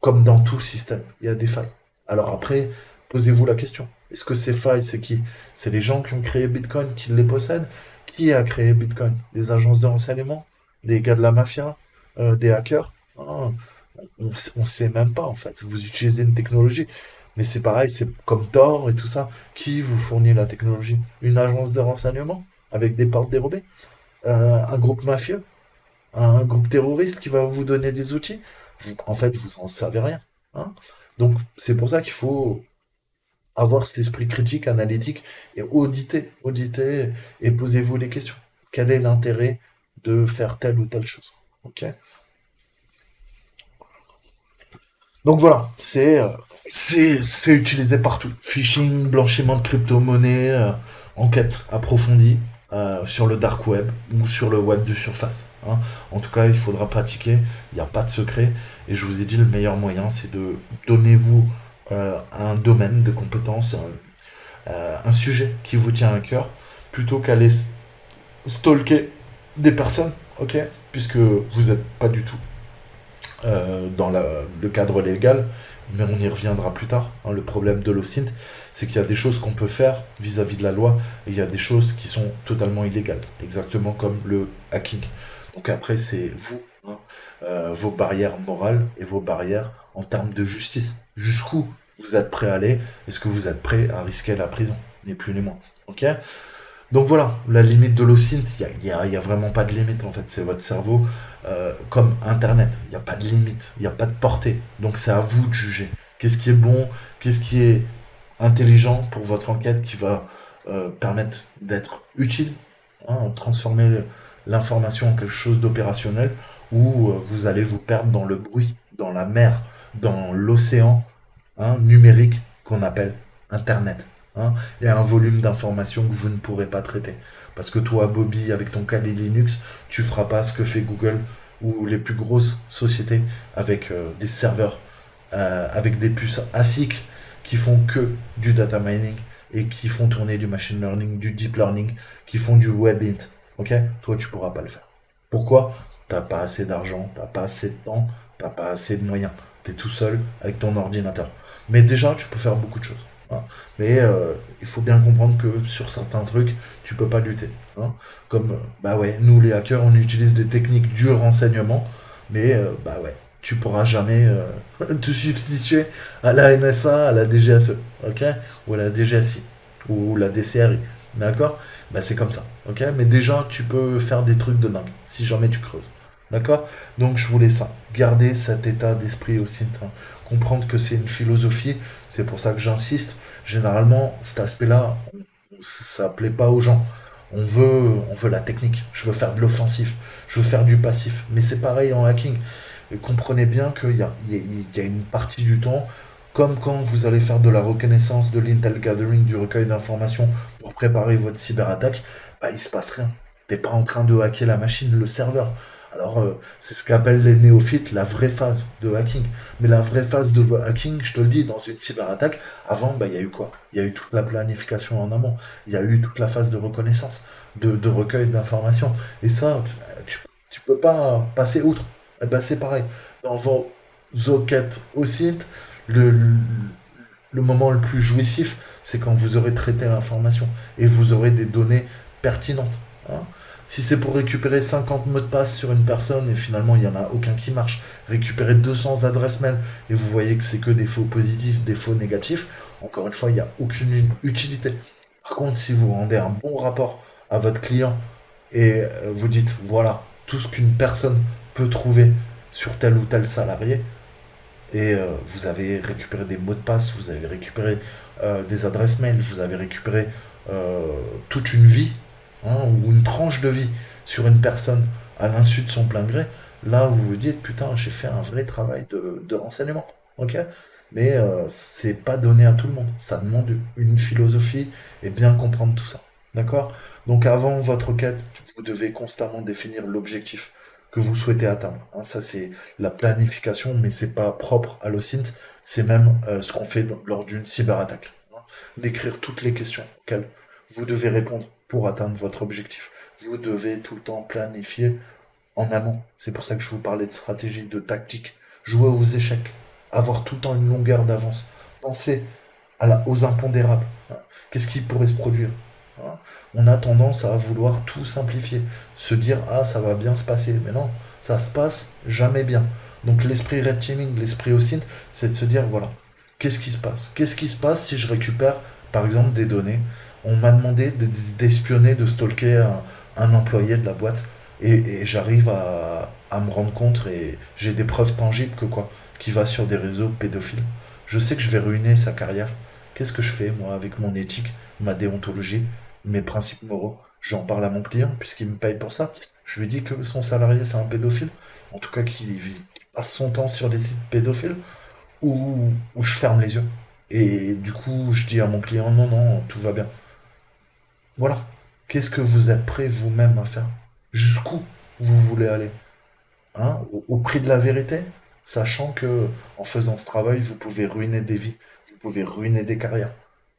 comme dans tout système, il y a des failles. Alors après, posez-vous la question. Est-ce que ces failles, c'est qui? C'est les gens qui ont créé Bitcoin, qui les possèdent? Qui a créé Bitcoin? Des agences de renseignement? Des gars de la mafia? Des hackers? Ah, on sait même pas en fait. Vous utilisez une technologie, mais c'est pareil, c'est comme Tor et tout ça. Qui vous fournit la technologie? Une agence de renseignement avec des portes dérobées? Un groupe mafieux? Un groupe terroriste qui va vous donner des outils? En fait, vous en savez rien. Hein. Donc, c'est pour ça qu'il faut avoir cet esprit critique, analytique, et auditer, et posez-vous les questions. Quel est l'intérêt de faire telle ou telle chose? Ok. Donc voilà, c'est utilisé partout. Phishing, blanchiment de crypto-monnaie, enquête approfondie sur le dark web ou sur le web de surface. Hein. En tout cas, il faudra pratiquer. Il n'y a pas de secret. Et je vous ai dit, le meilleur moyen, c'est de donnez-vous un domaine de compétences, un sujet qui vous tient à cœur, plutôt qu'aller stalker des personnes, ok, puisque vous n'êtes pas du tout dans le cadre légal, mais on y reviendra plus tard. Hein. Le problème de l'OSINT, c'est qu'il y a des choses qu'on peut faire vis-à-vis de la loi, et il y a des choses qui sont totalement illégales, exactement comme le hacking. Donc après, c'est vous, hein, vos barrières morales et vos barrières en termes de justice. Jusqu'où vous êtes prêt à aller? Est-ce que vous êtes prêt à risquer la prison? Ni plus ni moins. Ok. Donc voilà, la limite de l'OSINT, il y a vraiment pas de limite en fait. C'est votre cerveau comme Internet. Il n'y a pas de limite, il n'y a pas de portée. Donc c'est à vous de juger. Qu'est-ce qui est bon, qu'est-ce qui est intelligent pour votre enquête qui va permettre d'être utile, hein, transformer l'information en quelque chose d'opérationnel, ou vous allez vous perdre dans le bruit, dans la mer, dans l'océan hein, numérique qu'on appelle Internet. hein, et un volume d'informations que vous ne pourrez pas traiter. Parce que toi, Bobby, avec ton Kali Linux, tu feras pas ce que fait Google ou les plus grosses sociétés avec des serveurs, avec des puces ASIC qui font que du data mining et qui font tourner du machine learning, du deep learning, qui font du webint. Ok? Toi, tu pourras pas le faire. Pourquoi? T'as pas assez d'argent, t'as pas assez de temps, t'as pas assez de moyens. T'es tout seul avec ton ordinateur. Mais déjà, tu peux faire beaucoup de choses, hein. Mais il faut bien comprendre que sur certains trucs, tu peux pas lutter, hein. Comme, bah ouais, nous les hackers, on utilise des techniques du renseignement, mais bah ouais, tu pourras jamais te substituer à la NSA, à la DGSE, ok? Ou à la DGSI, ou la DCRI, d'accord? Bah c'est comme ça, ok? Mais déjà, tu peux faire des trucs de dingue, si jamais tu creuses, d'accord? Donc je voulais ça, garder cet état d'esprit aussi, hein. Comprendre que c'est une philosophie, c'est pour ça que j'insiste. Généralement, cet aspect-là, ça plaît pas aux gens. On veut la technique. Je veux faire de l'offensif. Je veux faire du passif. Mais c'est pareil en hacking. Et comprenez bien qu'il y a une partie du temps, comme quand vous allez faire de la reconnaissance, de l'intel gathering, du recueil d'informations pour préparer votre cyberattaque, bah, il se passe rien. T'es pas en train de hacker la machine, le serveur. Alors, c'est ce qu'appellent les néophytes la vraie phase de hacking. Mais la vraie phase de hacking, je te le dis, dans une cyberattaque, avant, bah, il y a eu quoi? Il y a eu toute la planification en amont. Il y a eu toute la phase de reconnaissance, de recueil d'informations. Et ça, tu peux pas passer outre. Eh ben, c'est pareil. Dans vos enquêtes au site, le, le, le moment le plus jouissif, c'est quand vous aurez traité l'information et vous aurez des données pertinentes, hein. Si c'est pour récupérer 50 mots de passe sur une personne et finalement il n'y en a aucun qui marche, récupérer 200 adresses mail et vous voyez que c'est que des faux positifs, des faux négatifs, encore une fois, il n'y a aucune utilité. Par contre, si vous rendez un bon rapport à votre client et vous dites, voilà, tout ce qu'une personne peut trouver sur tel ou tel salarié, et vous avez récupéré des mots de passe, vous avez récupéré des adresses mail, vous avez récupéré euh, toute une vie, hein, ou une tranche de vie sur une personne à l'insu de son plein gré, là vous vous dites, putain, j'ai fait un vrai travail de renseignement. Ok? Mais c'est pas donné à tout le monde. Ça demande une philosophie et bien comprendre tout ça. D'accord? Donc avant votre quête, vous devez constamment définir l'objectif que vous souhaitez atteindre, hein. Ça, c'est la planification, mais c'est pas propre à l'OSINT. C'est même ce qu'on fait lors d'une cyberattaque, hein. D'écrire toutes les questions auxquelles vous devez répondre pour atteindre votre objectif. Vous devez tout le temps planifier en amont. C'est pour ça que je vous parlais de stratégie, de tactique. Jouer aux échecs, avoir tout le temps une longueur d'avance. Penser aux impondérables, hein. Qu'est-ce qui pourrait se produire, hein? On a tendance à vouloir tout simplifier, se dire ah ça va bien se passer, mais non, ça se passe jamais bien. Donc l'esprit red teaming, l'esprit OSINT, c'est de se dire voilà, qu'est-ce qui se passe? Qu'est-ce qui se passe si je récupère par exemple des données? On m'a demandé d'espionner, de stalker un employé de la boîte et j'arrive à me rendre compte et j'ai des preuves tangibles que quoi, qui va sur des réseaux pédophiles. Je sais que je vais ruiner sa carrière. Qu'est-ce que je fais, moi, avec mon éthique, ma déontologie, mes principes moraux? J'en parle à mon client, puisqu'il me paye pour ça. Je lui dis que son salarié, c'est un pédophile. En tout cas, qu'il passe son temps sur des sites pédophiles, ou je ferme les yeux. Et du coup, je dis à mon client, non, non, tout va bien. Voilà. Qu'est-ce que vous êtes prêt vous-même à faire? Jusqu'où vous voulez aller? Hein, au prix de la vérité, sachant que en faisant ce travail, vous pouvez ruiner des vies, vous pouvez ruiner des carrières.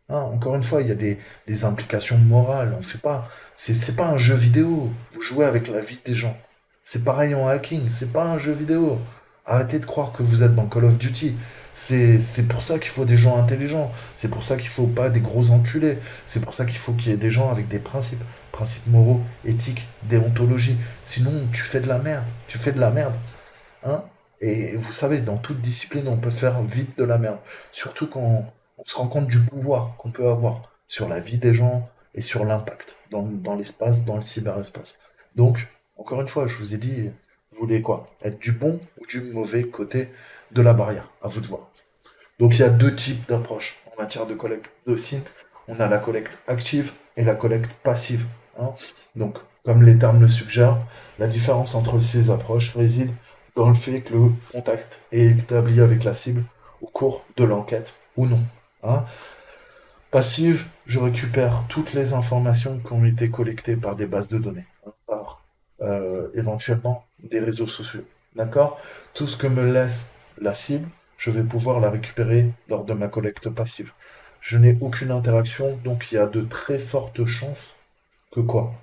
Hein, encore une fois, il y a des implications morales. On fait pas, c'est pas un jeu vidéo. Vous jouez avec la vie des gens. C'est pareil en hacking. C'est pas un jeu vidéo. Arrêtez de croire que vous êtes dans Call of Duty. C'est pour ça qu'il faut des gens intelligents. C'est pour ça qu'il faut pas des gros enculés. C'est pour ça qu'il faut qu'il y ait des gens avec des principes, principes moraux, éthiques, déontologie. Sinon, tu fais de la merde. Tu fais de la merde, hein. Et vous savez, dans toute discipline, on peut faire vite de la merde. Surtout quand on se rend compte du pouvoir qu'on peut avoir sur la vie des gens et sur l'impact dans l'espace, dans le cyberespace. Donc, encore une fois, je vous ai dit, vous voulez quoi? Être du bon ou du mauvais côté de la barrière? À vous de voir. Donc, il y a deux types d'approches en matière de collecte de synth. On a la collecte active et la collecte passive, hein. Donc, comme les termes le suggèrent, la différence entre ces approches réside dans le fait que le contact est établi avec la cible au cours de l'enquête ou non, hein. Passive, je récupère toutes les informations qui ont été collectées par des bases de données, hein, par éventuellement des réseaux sociaux. D'accord? Tout ce que me laisse la cible, je vais pouvoir la récupérer lors de ma collecte passive. Je n'ai aucune interaction, donc il y a de très fortes chances que quoi?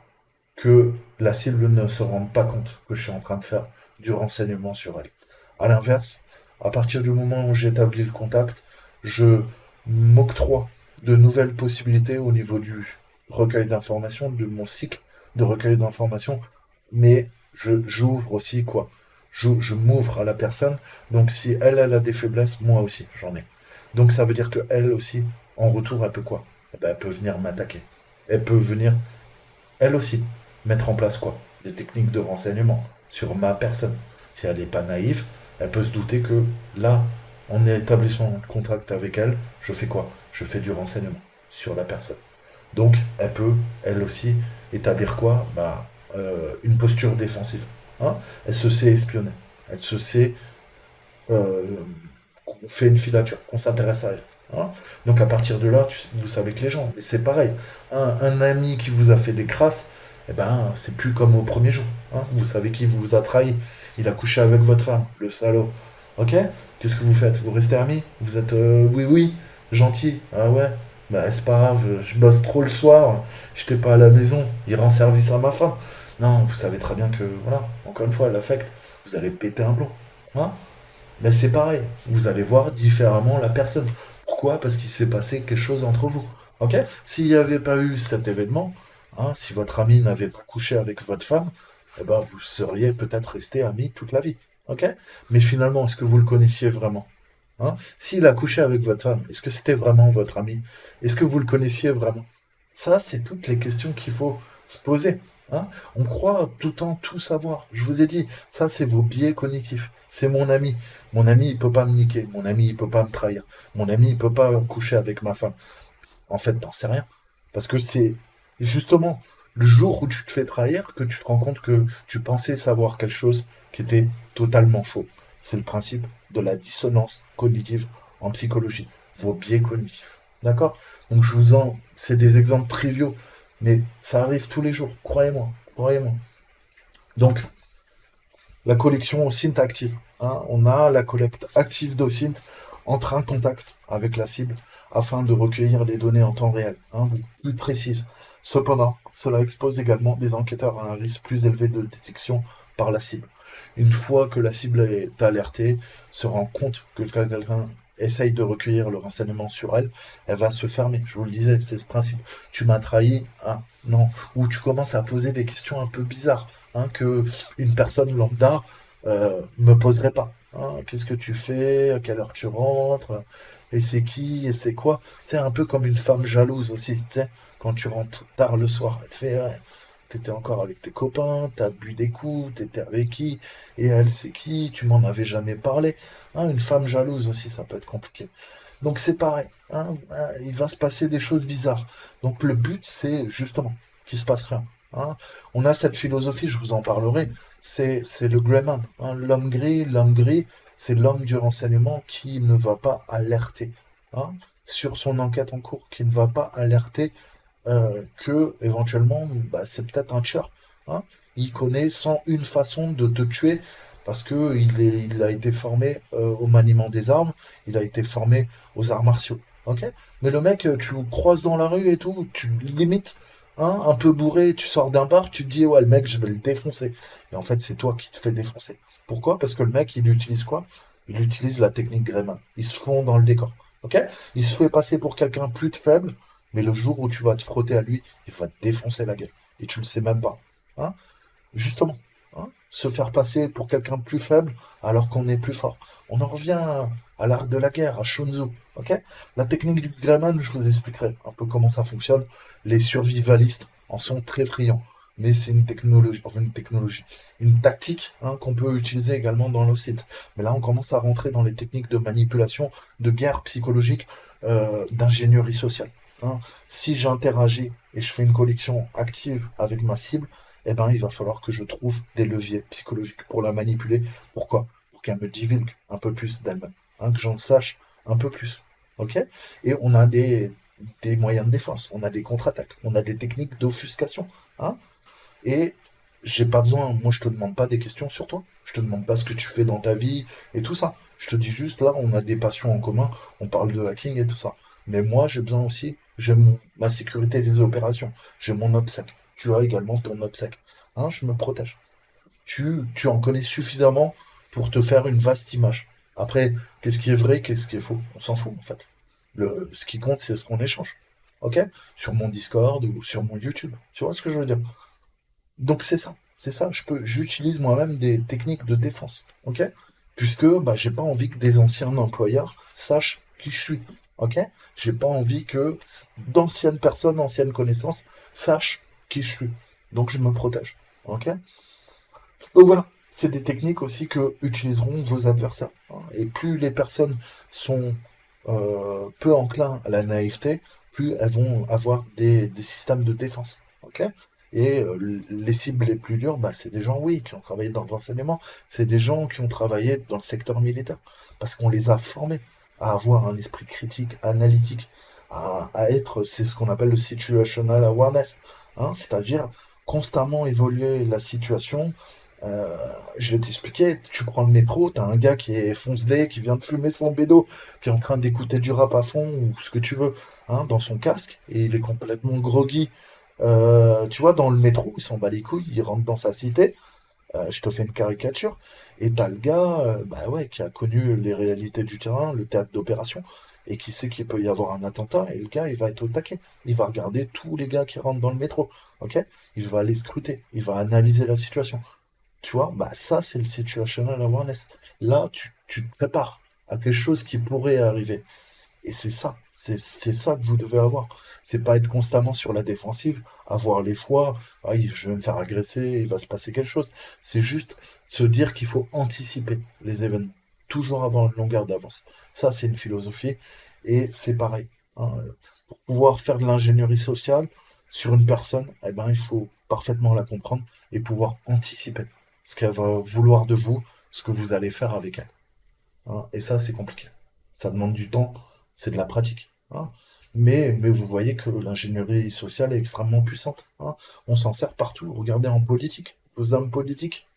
Que la cible ne se rende pas compte que je suis en train de faire du renseignement sur elle. À l'inverse, à partir du moment où j'établis le contact, je m'octroie de nouvelles possibilités au niveau du recueil d'informations, de mon cycle de recueil d'informations, mais j'ouvre aussi quoi? Je m'ouvre à la personne, donc si elle a des faiblesses, moi aussi j'en ai. Donc ça veut dire que elle aussi, en retour, elle peut quoi? Eh ben, elle peut venir m'attaquer. Elle peut venir elle aussi, mettre en place quoi? Des techniques de renseignement sur ma personne. Si elle n'est pas naïve, elle peut se douter que là, en établissement de contact avec elle, je fais quoi? Je fais du renseignement sur la personne. Donc, elle peut, elle aussi, établir quoi? Une posture défensive. Hein, elle se sait espionner. Elle se sait euh, qu'on fait une filature, qu'on s'intéresse à elle. Hein. Donc à partir de là, vous savez que les gens, mais c'est pareil. Un ami qui vous a fait des crasses, eh ben, c'est plus comme au premier jour. Hein. Vous savez qui vous a trahi. Il a couché avec votre femme, le salaud. Ok? Qu'est-ce que vous faites? Vous restez amis? Vous êtes oui, oui, gentil. Ah ouais? Bah c'est pas grave, je bosse trop le soir, j'étais pas à la maison, il rend service à ma femme. Non, vous savez très bien que, voilà, encore une fois, l'affect, vous allez péter un plomb. Hein. Mais c'est pareil, vous allez voir différemment la personne. Pourquoi? Parce qu'il s'est passé quelque chose entre vous. Ok? S'il n'y avait pas eu cet événement, hein, si votre ami n'avait pas couché avec votre femme, eh ben vous seriez peut-être resté amis toute la vie. Ok? Mais finalement, est-ce que vous le connaissiez vraiment? Hein? S'il a couché avec votre femme, est-ce que c'était vraiment votre ami? Est-ce que vous le connaissiez vraiment? Ça, c'est toutes les questions qu'il faut se poser. Hein. On croit tout le temps tout savoir. Je vous ai dit, ça, c'est vos biais cognitifs. C'est mon ami. Mon ami, il peut pas me niquer. Mon ami, il peut pas me trahir. Mon ami, il peut pas coucher avec ma femme. En fait, t'en sais rien. Parce que c'est justement le jour où tu te fais trahir que tu te rends compte que tu pensais savoir quelque chose qui était totalement faux. C'est le principe de la dissonance cognitive en psychologie. Vos biais cognitifs. D'accord? Donc je vous en... C'est des exemples triviaux, mais ça arrive tous les jours. Croyez-moi. Croyez-moi. Donc, la collection OSINT active. Hein. On a la collecte active d'OSINT entre un contact avec la cible afin de recueillir les données en temps réel, hein, beaucoup plus précises. Cependant, cela expose également des enquêteurs à un risque plus élevé de détection par la cible. Une fois que la cible est alertée, se rend compte que quelqu'un essaye de recueillir le renseignement sur elle, elle va se fermer. Je vous le disais, c'est ce principe. Tu m'as trahi, ah non. Ou tu commences à poser des questions un peu bizarres, hein, que une personne lambda me poserait pas. Hein. Qu'est-ce que tu fais? À quelle heure tu rentres? Et c'est qui? Et c'est quoi? C'est un peu comme une femme jalouse aussi, tu sais, quand tu rentres tard le soir, elle te fait, ouais, t'étais encore avec tes copains, t'as bu des coups, t'étais avec qui? Et elle, c'est qui? Tu m'en avais jamais parlé. Hein, une femme jalouse aussi, ça peut être compliqué. Donc c'est pareil, hein, il va se passer des choses bizarres. Donc le but, c'est justement qu'il se passe rien. Hein. On a cette philosophie, je vous en parlerai, c'est le grey man. Hein. L'homme gris, c'est l'homme du renseignement qui ne va pas alerter hein, sur son enquête en cours, qui ne va pas alerter que éventuellement, bah, c'est peut-être un tueur. Hein. Il connaît 101 façons de te tuer parce que il a été formé au maniement des armes, il a été formé aux arts martiaux. Ok. Mais le mec, tu le croises dans la rue et tout, tu limites, hein, un peu bourré, tu sors d'un bar, tu te dis ouais le mec je vais le défoncer. Et en fait c'est toi qui te fais défoncer. Pourquoi? Parce que le mec il utilise quoi? Il utilise la technique Greyman. Il se fond dans le décor. Ok. Il se fait passer pour quelqu'un plus de faible, mais le jour où tu vas te frotter à lui, il va te défoncer la gueule. Et tu le sais même pas. Hein. Justement, hein, se faire passer pour quelqu'un de plus faible alors qu'on est plus fort. On en revient à l'art de la guerre, à Sun Tzu. Ok. La technique du Greyman, je vous expliquerai un peu comment ça fonctionne. Les survivalistes en sont très friands. Mais c'est une tactique hein, qu'on peut utiliser également dans le site. Mais là, on commence à rentrer dans les techniques de manipulation, de guerre psychologique, d'ingénierie sociale. Hein. Si j'interagis et je fais une collection active avec ma cible, eh ben, il va falloir que je trouve des leviers psychologiques pour la manipuler. Pourquoi? Pour qu'elle me divulgue un peu plus d'elle-même, hein, que j'en sache un peu plus. Ok. Et on a des moyens de défense, on a des contre-attaques, on a des techniques d'offuscation. Hein. Et j'ai pas besoin, moi je te demande pas des questions sur toi, je te demande pas ce que tu fais dans ta vie et tout ça. Je te dis juste là, on a des passions en commun, on parle de hacking et tout ça. Mais moi j'ai besoin aussi, ma sécurité des opérations, j'ai mon OPSEC. Tu as également ton OPSEC. Hein, je me protège. Tu en connais suffisamment pour te faire une vaste image. Après, qu'est-ce qui est vrai, qu'est-ce qui est faux? On s'en fout en fait. Ce qui compte, c'est ce qu'on échange. Ok? Sur mon Discord ou sur mon YouTube. Tu vois ce que je veux dire? Donc c'est ça, c'est ça. J'utilise moi-même des techniques de défense, ok? Puisque bah, j'ai pas envie que des anciens employeurs sachent qui je suis, ok? J'ai pas envie que d'anciennes personnes, anciennes connaissances sachent qui je suis. Donc je me protège, ok? Donc voilà, c'est des techniques aussi que utiliseront vos adversaires. Hein. Et plus les personnes sont peu enclins à la naïveté, plus elles vont avoir des systèmes de défense. Ok. Et les cibles les plus dures, bah, c'est des gens, oui, qui ont travaillé dans l'enseignement, c'est des gens qui ont travaillé dans le secteur militaire, parce qu'on les a formés à avoir un esprit critique, analytique, à être, c'est ce qu'on appelle le situational awareness, hein, c'est-à-dire constamment évoluer la situation. Euh, je vais t'expliquer, tu prends le métro, t'as un gars qui est foncedé, qui vient de fumer son bédo, qui est en train d'écouter du rap à fond, ou ce que tu veux, hein, dans son casque, et il est complètement groggy. Tu vois, dans le métro, il s'en bat les couilles, il rentre dans sa cité, je te fais une caricature, et t'as le gars, bah ouais, qui a connu les réalités du terrain, le théâtre d'opération, et qui sait qu'il peut y avoir un attentat, et le gars, il va être au taquet. Il va regarder tous les gars qui rentrent dans le métro, ok? Il va les scruter, il va analyser la situation. Tu vois, bah ça, c'est le situational awareness. Là, tu te prépares à quelque chose qui pourrait arriver. Et c'est ça, c'est ça que vous devez avoir. C'est pas être constamment sur la défensive, avoir les fois, ah, je vais me faire agresser, il va se passer quelque chose. C'est juste se dire qu'il faut anticiper les événements, toujours avoir une longueur d'avance. Ça, c'est une philosophie, et c'est pareil. Hein. Pour pouvoir faire de l'ingénierie sociale sur une personne, eh ben, il faut parfaitement la comprendre et pouvoir anticiper ce qu'elle va vouloir de vous, ce que vous allez faire avec elle. Hein. Et ça, c'est compliqué. Ça demande du temps, c'est de la pratique. Hein. Mais vous voyez que l'ingénierie sociale est extrêmement puissante. Hein. On s'en sert partout. Regardez en politique. Vos hommes politiques,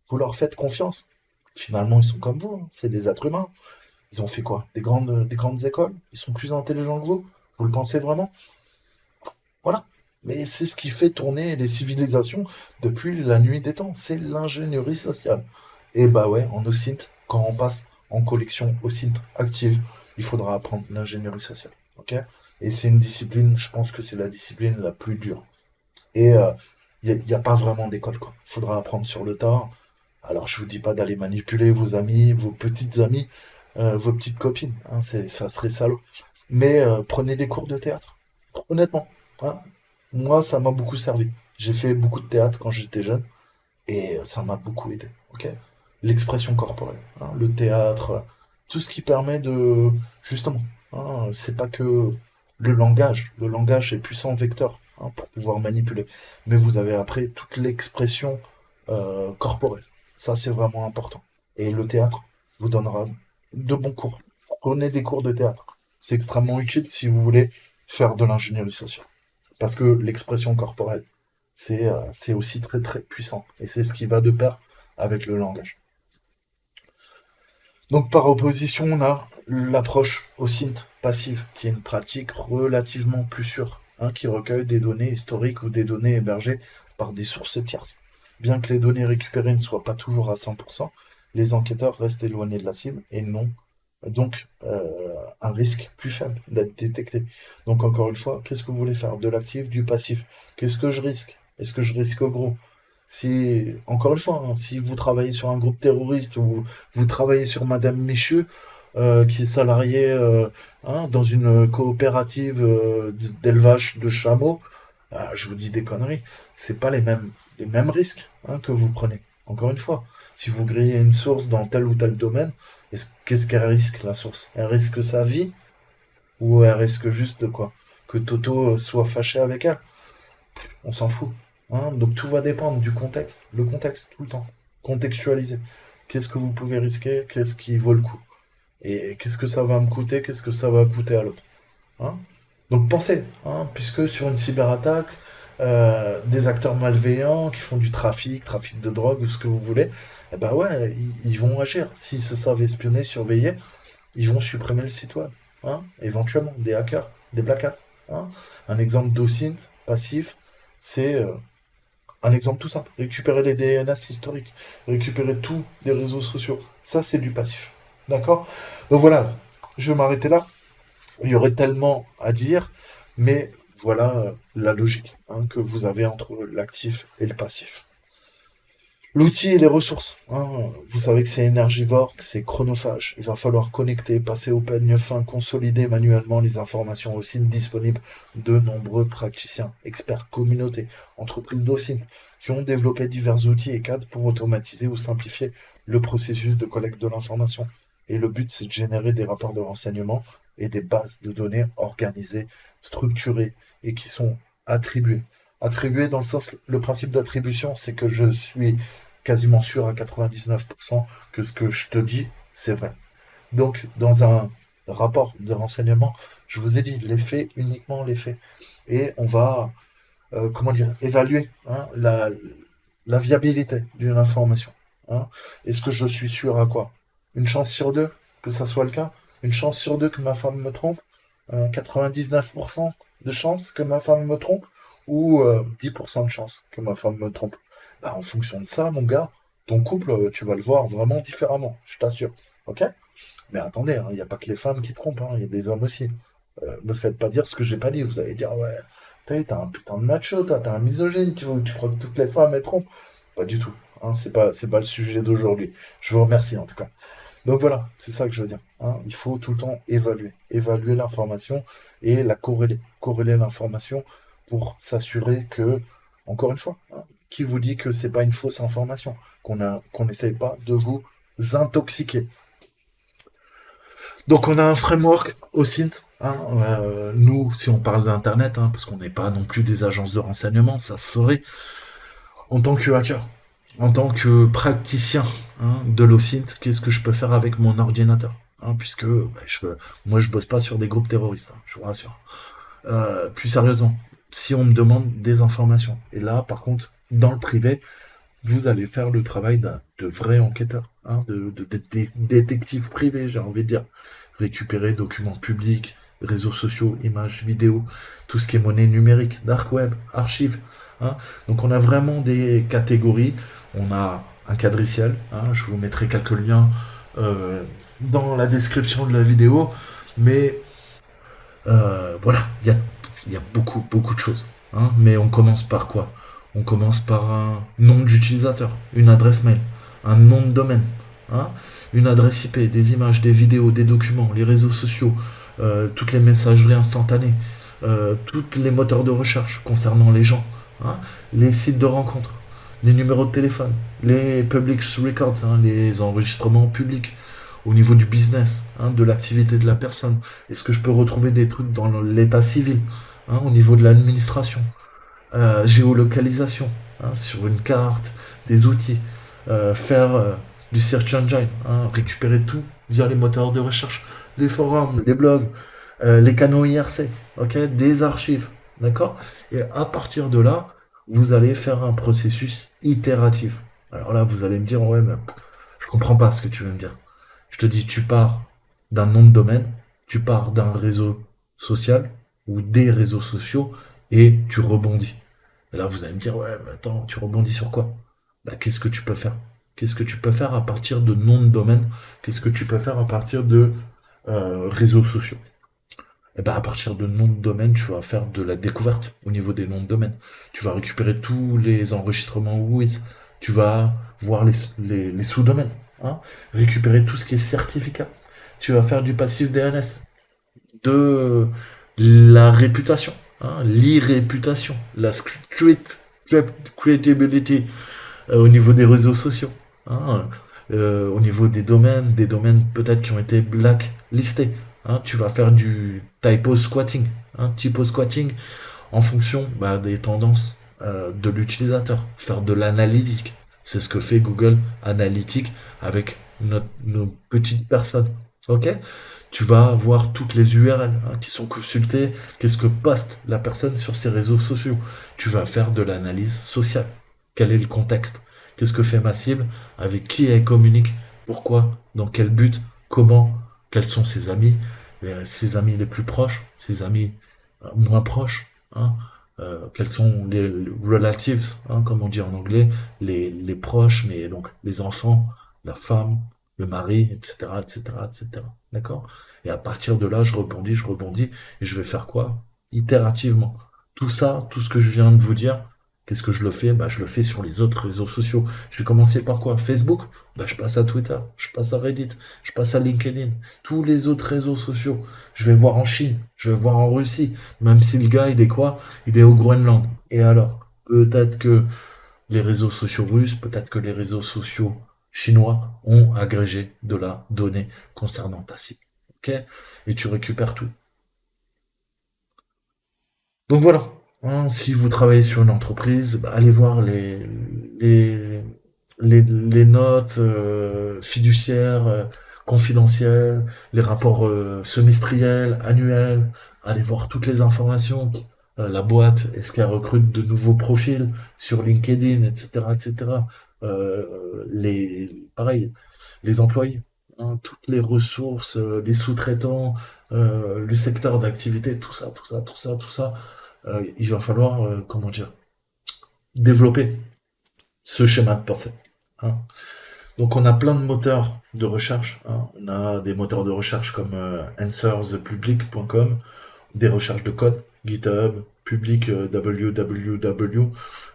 vous leur faites confiance. Finalement, ils sont comme vous. Hein. C'est des êtres humains. Ils ont fait quoi? Des grandes écoles? Ils sont plus intelligents que vous? Vous le pensez vraiment? Voilà. Mais c'est ce qui fait tourner les civilisations depuis la nuit des temps. C'est l'ingénierie sociale. Et bah ouais, en OSINT, quand on passe en collection OSINT active, il faudra apprendre l'ingénierie sociale. Ok? Et c'est une discipline, je pense que c'est la discipline la plus dure. Et il y a pas vraiment d'école, quoi. Il faudra apprendre sur le tas. Alors je vous dis pas d'aller manipuler vos amis, vos petites amies, vos petites copines. Hein, ça serait salaud. Mais prenez des cours de théâtre. Honnêtement. Hein. Moi, ça m'a beaucoup servi. J'ai fait beaucoup de théâtre quand j'étais jeune et ça m'a beaucoup aidé. Ok. L'expression corporelle, hein, le théâtre, tout ce qui permet de justement. Hein, c'est pas que le langage. Le langage est puissant vecteur hein, pour pouvoir manipuler. Mais vous avez après toute l'expression corporelle. Ça, c'est vraiment important. Et le théâtre vous donnera de bons cours. Prenez des cours de théâtre. C'est extrêmement utile si vous voulez faire de l'ingénierie sociale. Parce que l'expression corporelle, c'est aussi très très puissant. Et c'est ce qui va de pair avec le langage. Donc par opposition, on a l'approche au synth passive, qui est une pratique relativement plus sûre, hein, qui recueille des données historiques ou des données hébergées par des sources tierces. Bien que les données récupérées ne soient pas toujours à 100%, les enquêteurs restent éloignés de la cible et non donc un risque plus faible d'être détecté. Donc encore une fois, qu'est-ce que vous voulez faire? De l'actif, du passif. Qu'est-ce que je risque? Est-ce que je risque gros? Si, encore une fois, hein, si vous travaillez sur un groupe terroriste ou vous travaillez sur Madame Michu, qui est salariée hein, dans une coopérative d'élevage de chameaux, je vous dis des conneries. C'est pas les mêmes risques hein, que vous prenez. Encore une fois, si vous grillez une source dans tel ou tel domaine, qu'est-ce qu'elle risque la source? Elle risque sa vie ou elle risque juste de quoi? Que Toto soit fâché avec elle? On s'en fout. Hein. Donc tout va dépendre du contexte. Le contexte, tout le temps. Contextualiser. Qu'est-ce que vous pouvez risquer? Qu'est-ce qui vaut le coup? Et qu'est-ce que ça va me coûter? Qu'est-ce que ça va coûter à l'autre? Hein. Donc pensez, hein, puisque sur une cyberattaque, des acteurs malveillants qui font du trafic de drogue ou ce que vous voulez, eh ben ouais, ils vont agir. S'ils se savent espionner, surveiller, ils vont supprimer le site web. Hein, éventuellement, des hackers, des black hats. Hein. Un exemple d'OSINT passif, c'est un exemple tout simple. Récupérer les DNS historiques, récupérer tous les réseaux sociaux. Ça, c'est du passif. D'accord. Donc voilà, je vais m'arrêter là. Il y aurait tellement à dire, mais voilà la logique, hein, que vous avez entre l'actif et le passif. L'outil et les ressources, hein, vous savez que c'est énergivore, que c'est chronophage. Il va falloir connecter, passer au peigne fin, consolider manuellement les informations au site disponibles de nombreux praticiens, experts, communautés, entreprises d'OSINT, qui ont développé divers outils et cadres pour automatiser ou simplifier le processus de collecte de l'information. Et le but, c'est de générer des rapports de renseignement et des bases de données organisées, structurées et qui sont attribuées. Attribuées dans le sens, le principe d'attribution, c'est que je suis quasiment sûr à 99% que ce que je te dis, c'est vrai. Donc, dans un rapport de renseignement, je vous ai dit les faits, uniquement les faits. Et on va, comment dire, évaluer, hein, la viabilité d'une information. Hein. Est-ce que je suis sûr à quoi? Une chance sur deux que ça soit le cas? Une chance sur deux que ma femme me trompe? 99% de chance que ma femme me trompe? Ou 10% de chance que ma femme me trompe? Bah, en fonction de ça, mon gars, ton couple, tu vas le voir vraiment différemment, je t'assure. Ok? Mais attendez, il n'y a pas que les femmes qui trompent, il y a des hommes aussi. Me faites pas dire ce que j'ai pas dit. Vous allez dire, ouais, t'as un putain de macho, toi, t'as un misogyne, tu crois que toutes les femmes elles trompent? Pas du tout. Hein, c'est pas le sujet d'aujourd'hui. Je vous remercie en tout cas. Donc voilà, c'est ça que je veux dire. Hein. Il faut tout le temps évaluer. Évaluer l'information et la corréler. Corréler l'information pour s'assurer que, encore une fois, hein, qui vous dit que c'est pas une fausse information, qu'on n'essaye pas de vous intoxiquer. Donc on a un framework au SINT. Hein, nous, si on parle d'Internet, hein, parce qu'on n'est pas non plus des agences de renseignement, ça se saurait, en tant que hacker, en tant que praticien, hein, de l'OSINT, qu'est-ce que je peux faire avec mon ordinateur, hein, puisque bah, moi je bosse pas sur des groupes terroristes, hein, je vous rassure. Plus sérieusement, si on me demande des informations, et là par contre, dans le privé, vous allez faire le travail de vrai enquêteur, hein, de détective privé, j'ai envie de dire. Récupérer documents publics, réseaux sociaux, images, vidéos, tout ce qui est monnaie numérique, dark web, archives. Hein. Donc on a vraiment des catégories. On a un quadriciel, hein, je vous mettrai quelques liens dans la description de la vidéo, mais voilà, il y a beaucoup, beaucoup de choses. Hein. Mais on commence par quoi? On commence par un nom d'utilisateur, une adresse mail, un nom de domaine, hein, une adresse IP, des images, des vidéos, des documents, les réseaux sociaux, toutes les messageries instantanées, tous les moteurs de recherche concernant les gens, hein, les sites de rencontres, les numéros de téléphone, les public records, hein, les enregistrements publics au niveau du business, hein, de l'activité de la personne. Est-ce que je peux retrouver des trucs dans l'état civil, hein, au niveau de l'administration? Géolocalisation, hein, sur une carte, des outils, faire du search engine, hein, récupérer tout via les moteurs de recherche, les forums, les blogs, les canaux IRC, ok, des archives, d'accord. Et à partir de là, vous allez faire un processus itératif. Alors là, vous allez me dire, ouais, mais je comprends pas ce que tu veux me dire. Je te dis, tu pars d'un nom de domaine, tu pars d'un réseau social ou des réseaux sociaux et tu rebondis. Et là, vous allez me dire, ouais, mais attends, tu rebondis sur quoi? Bah, qu'est-ce que tu peux faire? Qu'est-ce que tu peux faire à partir de noms de domaine? Qu'est-ce que tu peux faire à partir de réseaux sociaux? Et ben, à partir de noms de domaine, tu vas faire de la découverte au niveau des noms de domaine. Tu vas récupérer tous les enregistrements WIS. Tu vas voir les sous-domaines. Hein, récupérer tout ce qui est certificat. Tu vas faire du passif DNS. De la réputation. Hein, l'irréputation. La street credibility au niveau des réseaux sociaux. Hein, au niveau des domaines peut-être qui ont été blacklistés. Hein, tu vas faire du typo squatting. Hein, typo squatting en fonction des tendances de l'utilisateur. Faire de l'analytique. C'est ce que fait Google Analytics avec nos petites personnes. Ok? Tu vas voir toutes les URL qui sont consultées, qu'est-ce que poste la personne sur ses réseaux sociaux. Tu vas faire de l'analyse sociale. Quel est le contexte? Qu'est-ce que fait ma cible? Avec qui elle communique? Pourquoi? Dans quel but? Comment? Quels sont ses amis les plus proches, ses amis moins proches, hein? Quels sont les relatives, hein, comme on dit en anglais, les proches, mais donc les enfants, la femme, le mari, etc., etc., etc. D'accord? Et à partir de là, je rebondis, et je vais faire quoi? Itérativement. Tout ça, tout ce que je viens de vous dire, qu'est-ce que je le fais? Bah, je le fais sur les autres réseaux sociaux. Je vais commencer par quoi? Facebook? Bah, je passe à Twitter, je passe à Reddit, je passe à LinkedIn, tous les autres réseaux sociaux. Je vais voir en Chine, je vais voir en Russie, même si le gars, il est quoi? Il est au Groenland. Et alors? Peut-être que les réseaux sociaux russes, peut-être que les réseaux sociaux chinois ont agrégé de la donnée concernant ta cible. Ok? Et tu récupères tout. Donc voilà. Hein, si vous travaillez sur une entreprise, bah, allez voir les, les notes fiduciaires, confidentielles, les rapports semestriels, annuels. Allez voir toutes les informations. La boîte, est-ce qu'elle recrute de nouveaux profils sur LinkedIn, etc., etc. Pareil, les employés, hein, toutes les ressources, les sous-traitants, le secteur d'activité, tout ça, tout ça, tout ça, tout ça. Il va falloir, comment dire, développer ce schéma de pensée. Hein. Donc on a plein de moteurs de recherche. Hein. On a des moteurs de recherche comme answerspublic.com, des recherches de code, GitHub, public www,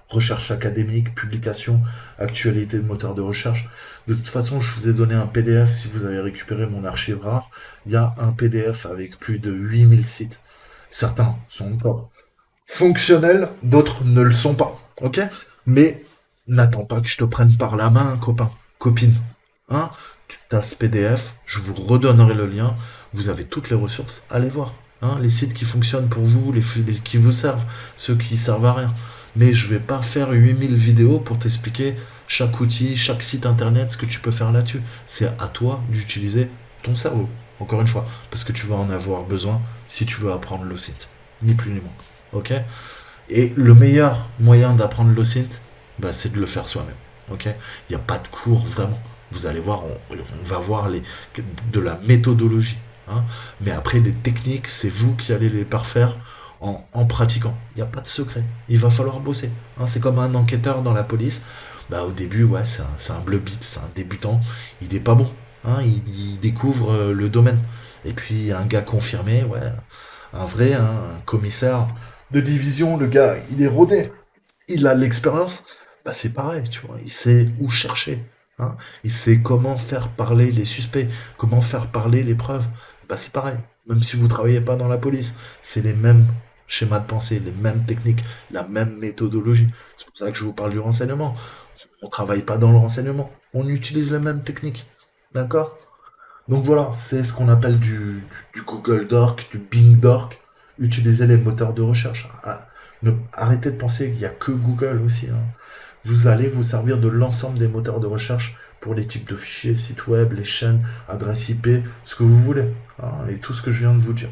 recherche académique, publication, actualité de moteur de recherche. De toute façon, je vous ai donné un PDF si vous avez récupéré mon archive rare. Il y a un PDF avec plus de 8000 sites. Certains sont encore fonctionnels, d'autres ne le sont pas. Ok? Mais n'attends pas que je te prenne par la main, copain, copine. Hein? Tu as ce PDF, je vous redonnerai le lien. Vous avez toutes les ressources. Allez voir. Hein, les sites qui fonctionnent pour vous, les qui vous servent, ceux qui servent à rien. Mais je vais pas faire 8000 vidéos pour t'expliquer chaque outil, chaque site internet, ce que tu peux faire là-dessus. C'est à toi d'utiliser ton cerveau, encore une fois, parce que tu vas en avoir besoin si tu veux apprendre le site. Ni plus ni moins. Ok? Et le meilleur moyen d'apprendre le site, bah, c'est de le faire soi-même. Ok? Il n'y a pas de cours vraiment. Vous allez voir, on va voir de la méthodologie. Hein. Mais après, les techniques, c'est vous qui allez les parfaire en pratiquant. Il n'y a pas de secret. Il va falloir bosser. Hein. C'est comme un enquêteur dans la police. Bah, au début, ouais, c'est un bleu bit, c'est un débutant. Il n'est pas bon. Hein. Il découvre le domaine. Et puis, un gars confirmé, ouais, un vrai, hein, un commissaire de division, le gars, il est rodé. Il a l'expérience. Bah, c'est pareil, tu vois. Il sait où chercher. Hein. Il sait comment faire parler les suspects, comment faire parler les preuves. Bah, c'est pareil. Même si vous travaillez pas dans la police, c'est les mêmes schémas de pensée, les mêmes techniques, la même méthodologie. C'est pour ça que je vous parle du renseignement. On travaille pas dans le renseignement. On utilise les mêmes techniques. D'accord? Donc voilà, c'est ce qu'on appelle du Google Doc, du Bing Doc. Utilisez les moteurs de recherche. Arrêtez de penser qu'il n'y a que Google aussi. Hein. Vous allez vous servir de l'ensemble des moteurs de recherche pour les types de fichiers, sites web, les chaînes, adresses IP, ce que vous voulez. Hein, et tout ce que je viens de vous dire.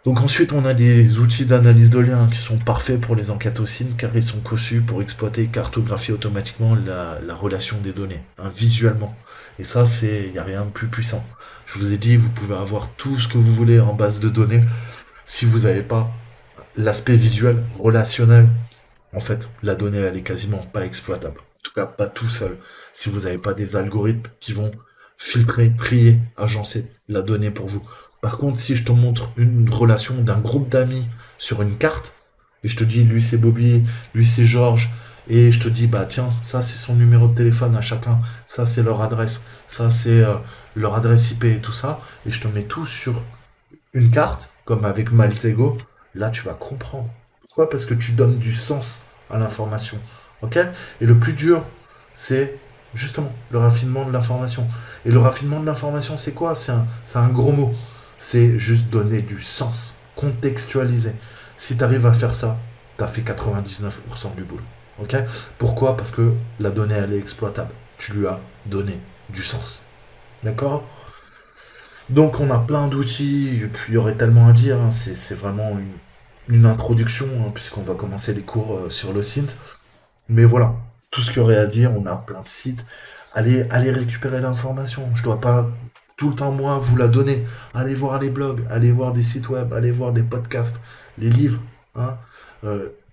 Donc ensuite, on a des outils d'analyse de liens qui sont parfaits pour les enquêtes au SIN car ils sont conçus pour exploiter et cartographier automatiquement la relation des données, hein, visuellement. Et ça, il n'y a rien de plus puissant. Je vous ai dit, vous pouvez avoir tout ce que vous voulez en base de données. Si vous n'avez pas l'aspect visuel, relationnel, en fait, la donnée, elle est quasiment pas exploitable. En tout cas, pas tout seul. Si vous n'avez pas des algorithmes qui vont filtrer, trier, agencer la donnée pour vous. Par contre, si je te montre une relation d'un groupe d'amis sur une carte, et je te dis, lui c'est Bobby, lui c'est Georges, et je te dis, bah tiens, ça c'est son numéro de téléphone à chacun, ça c'est leur adresse, ça c'est leur adresse IP et tout ça, et je te mets tout sur une carte, comme avec Maltego, là tu vas comprendre. Pourquoi? Parce que tu donnes du sens à l'information. Ok? Et le plus dur, c'est justement le raffinement de l'information. Et le raffinement de l'information, c'est quoi? C'est un gros mot. C'est juste donner du sens, contextualiser. Si tu arrives à faire ça, tu as fait 99% du boulot. Ok? Pourquoi? Parce que la donnée, elle est exploitable. Tu lui as donné du sens. D'accord? Donc on a plein d'outils, et puis il y aurait tellement à dire, hein, c'est vraiment une introduction, hein, puisqu'on va commencer les cours sur le site. Mais voilà, tout ce qu'il y aurait à dire, on a plein de sites. Allez récupérer l'information. Je dois pas tout le temps, moi, vous la donner. Allez voir les blogs, allez voir des sites web, allez voir des podcasts, les livres. Hein.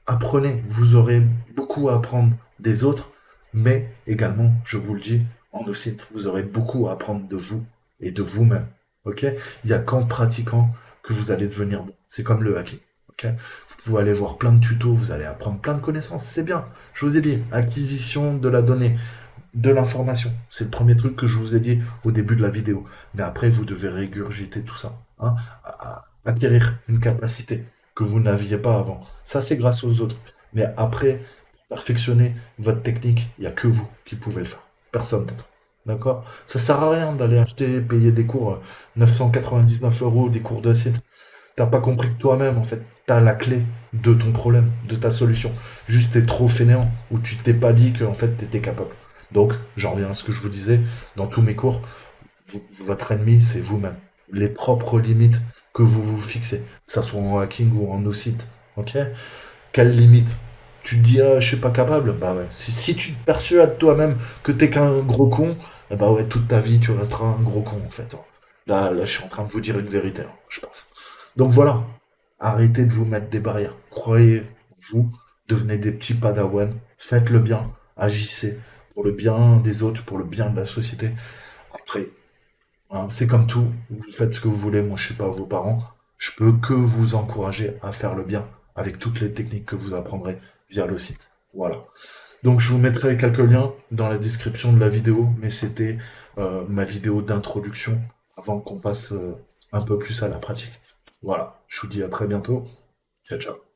Apprenez, vous aurez beaucoup à apprendre des autres, mais également, je vous le dis, en nos sites, vous aurez beaucoup à apprendre de vous et de vous-même. Ok? Il y a qu'en pratiquant que vous allez devenir bon. C'est comme le hacking. Ok? Vous pouvez aller voir plein de tutos, vous allez apprendre plein de connaissances. C'est bien. Je vous ai dit, acquisition de la donnée, de l'information. C'est le premier truc que je vous ai dit au début de la vidéo. Mais après, vous devez régurgiter tout ça. Hein, acquérir une capacité que vous n'aviez pas avant. Ça, c'est grâce aux autres. Mais après, perfectionner votre technique, il n'y a que vous qui pouvez le faire. Personne d'autre. D'accord? Ça sert à rien d'aller acheter, payer des cours 999 euros, des cours de site. T'as pas compris que toi-même, en fait, t'as la clé de ton problème, de ta solution. Juste, t'es trop fainéant, ou tu t'es pas dit que, en fait, t'étais capable. Donc, j'en reviens à ce que je vous disais dans tous mes cours. Votre ennemi, c'est vous-même. Les propres limites que vous vous fixez, que ça soit en hacking ou en no-site. Ok? Quelles limites? Tu te dis, ah, je suis pas capable? Bah ouais. Si tu te persuades toi-même que t'es qu'un gros con, eh bah ouais, toute ta vie, tu resteras un gros con, en fait. Là, je suis en train de vous dire une vérité, hein, je pense. Donc voilà, arrêtez de vous mettre des barrières. Croyez en vous, devenez des petits padawans, faites le bien, agissez pour le bien des autres, pour le bien de la société. Après, hein, c'est comme tout, vous faites ce que vous voulez, moi je suis pas vos parents, je peux que vous encourager à faire le bien avec toutes les techniques que vous apprendrez via le site. Voilà. Donc je vous mettrai quelques liens dans la description de la vidéo, mais c'était ma vidéo d'introduction avant qu'on passe un peu plus à la pratique. Voilà, je vous dis à très bientôt. Ciao, ciao.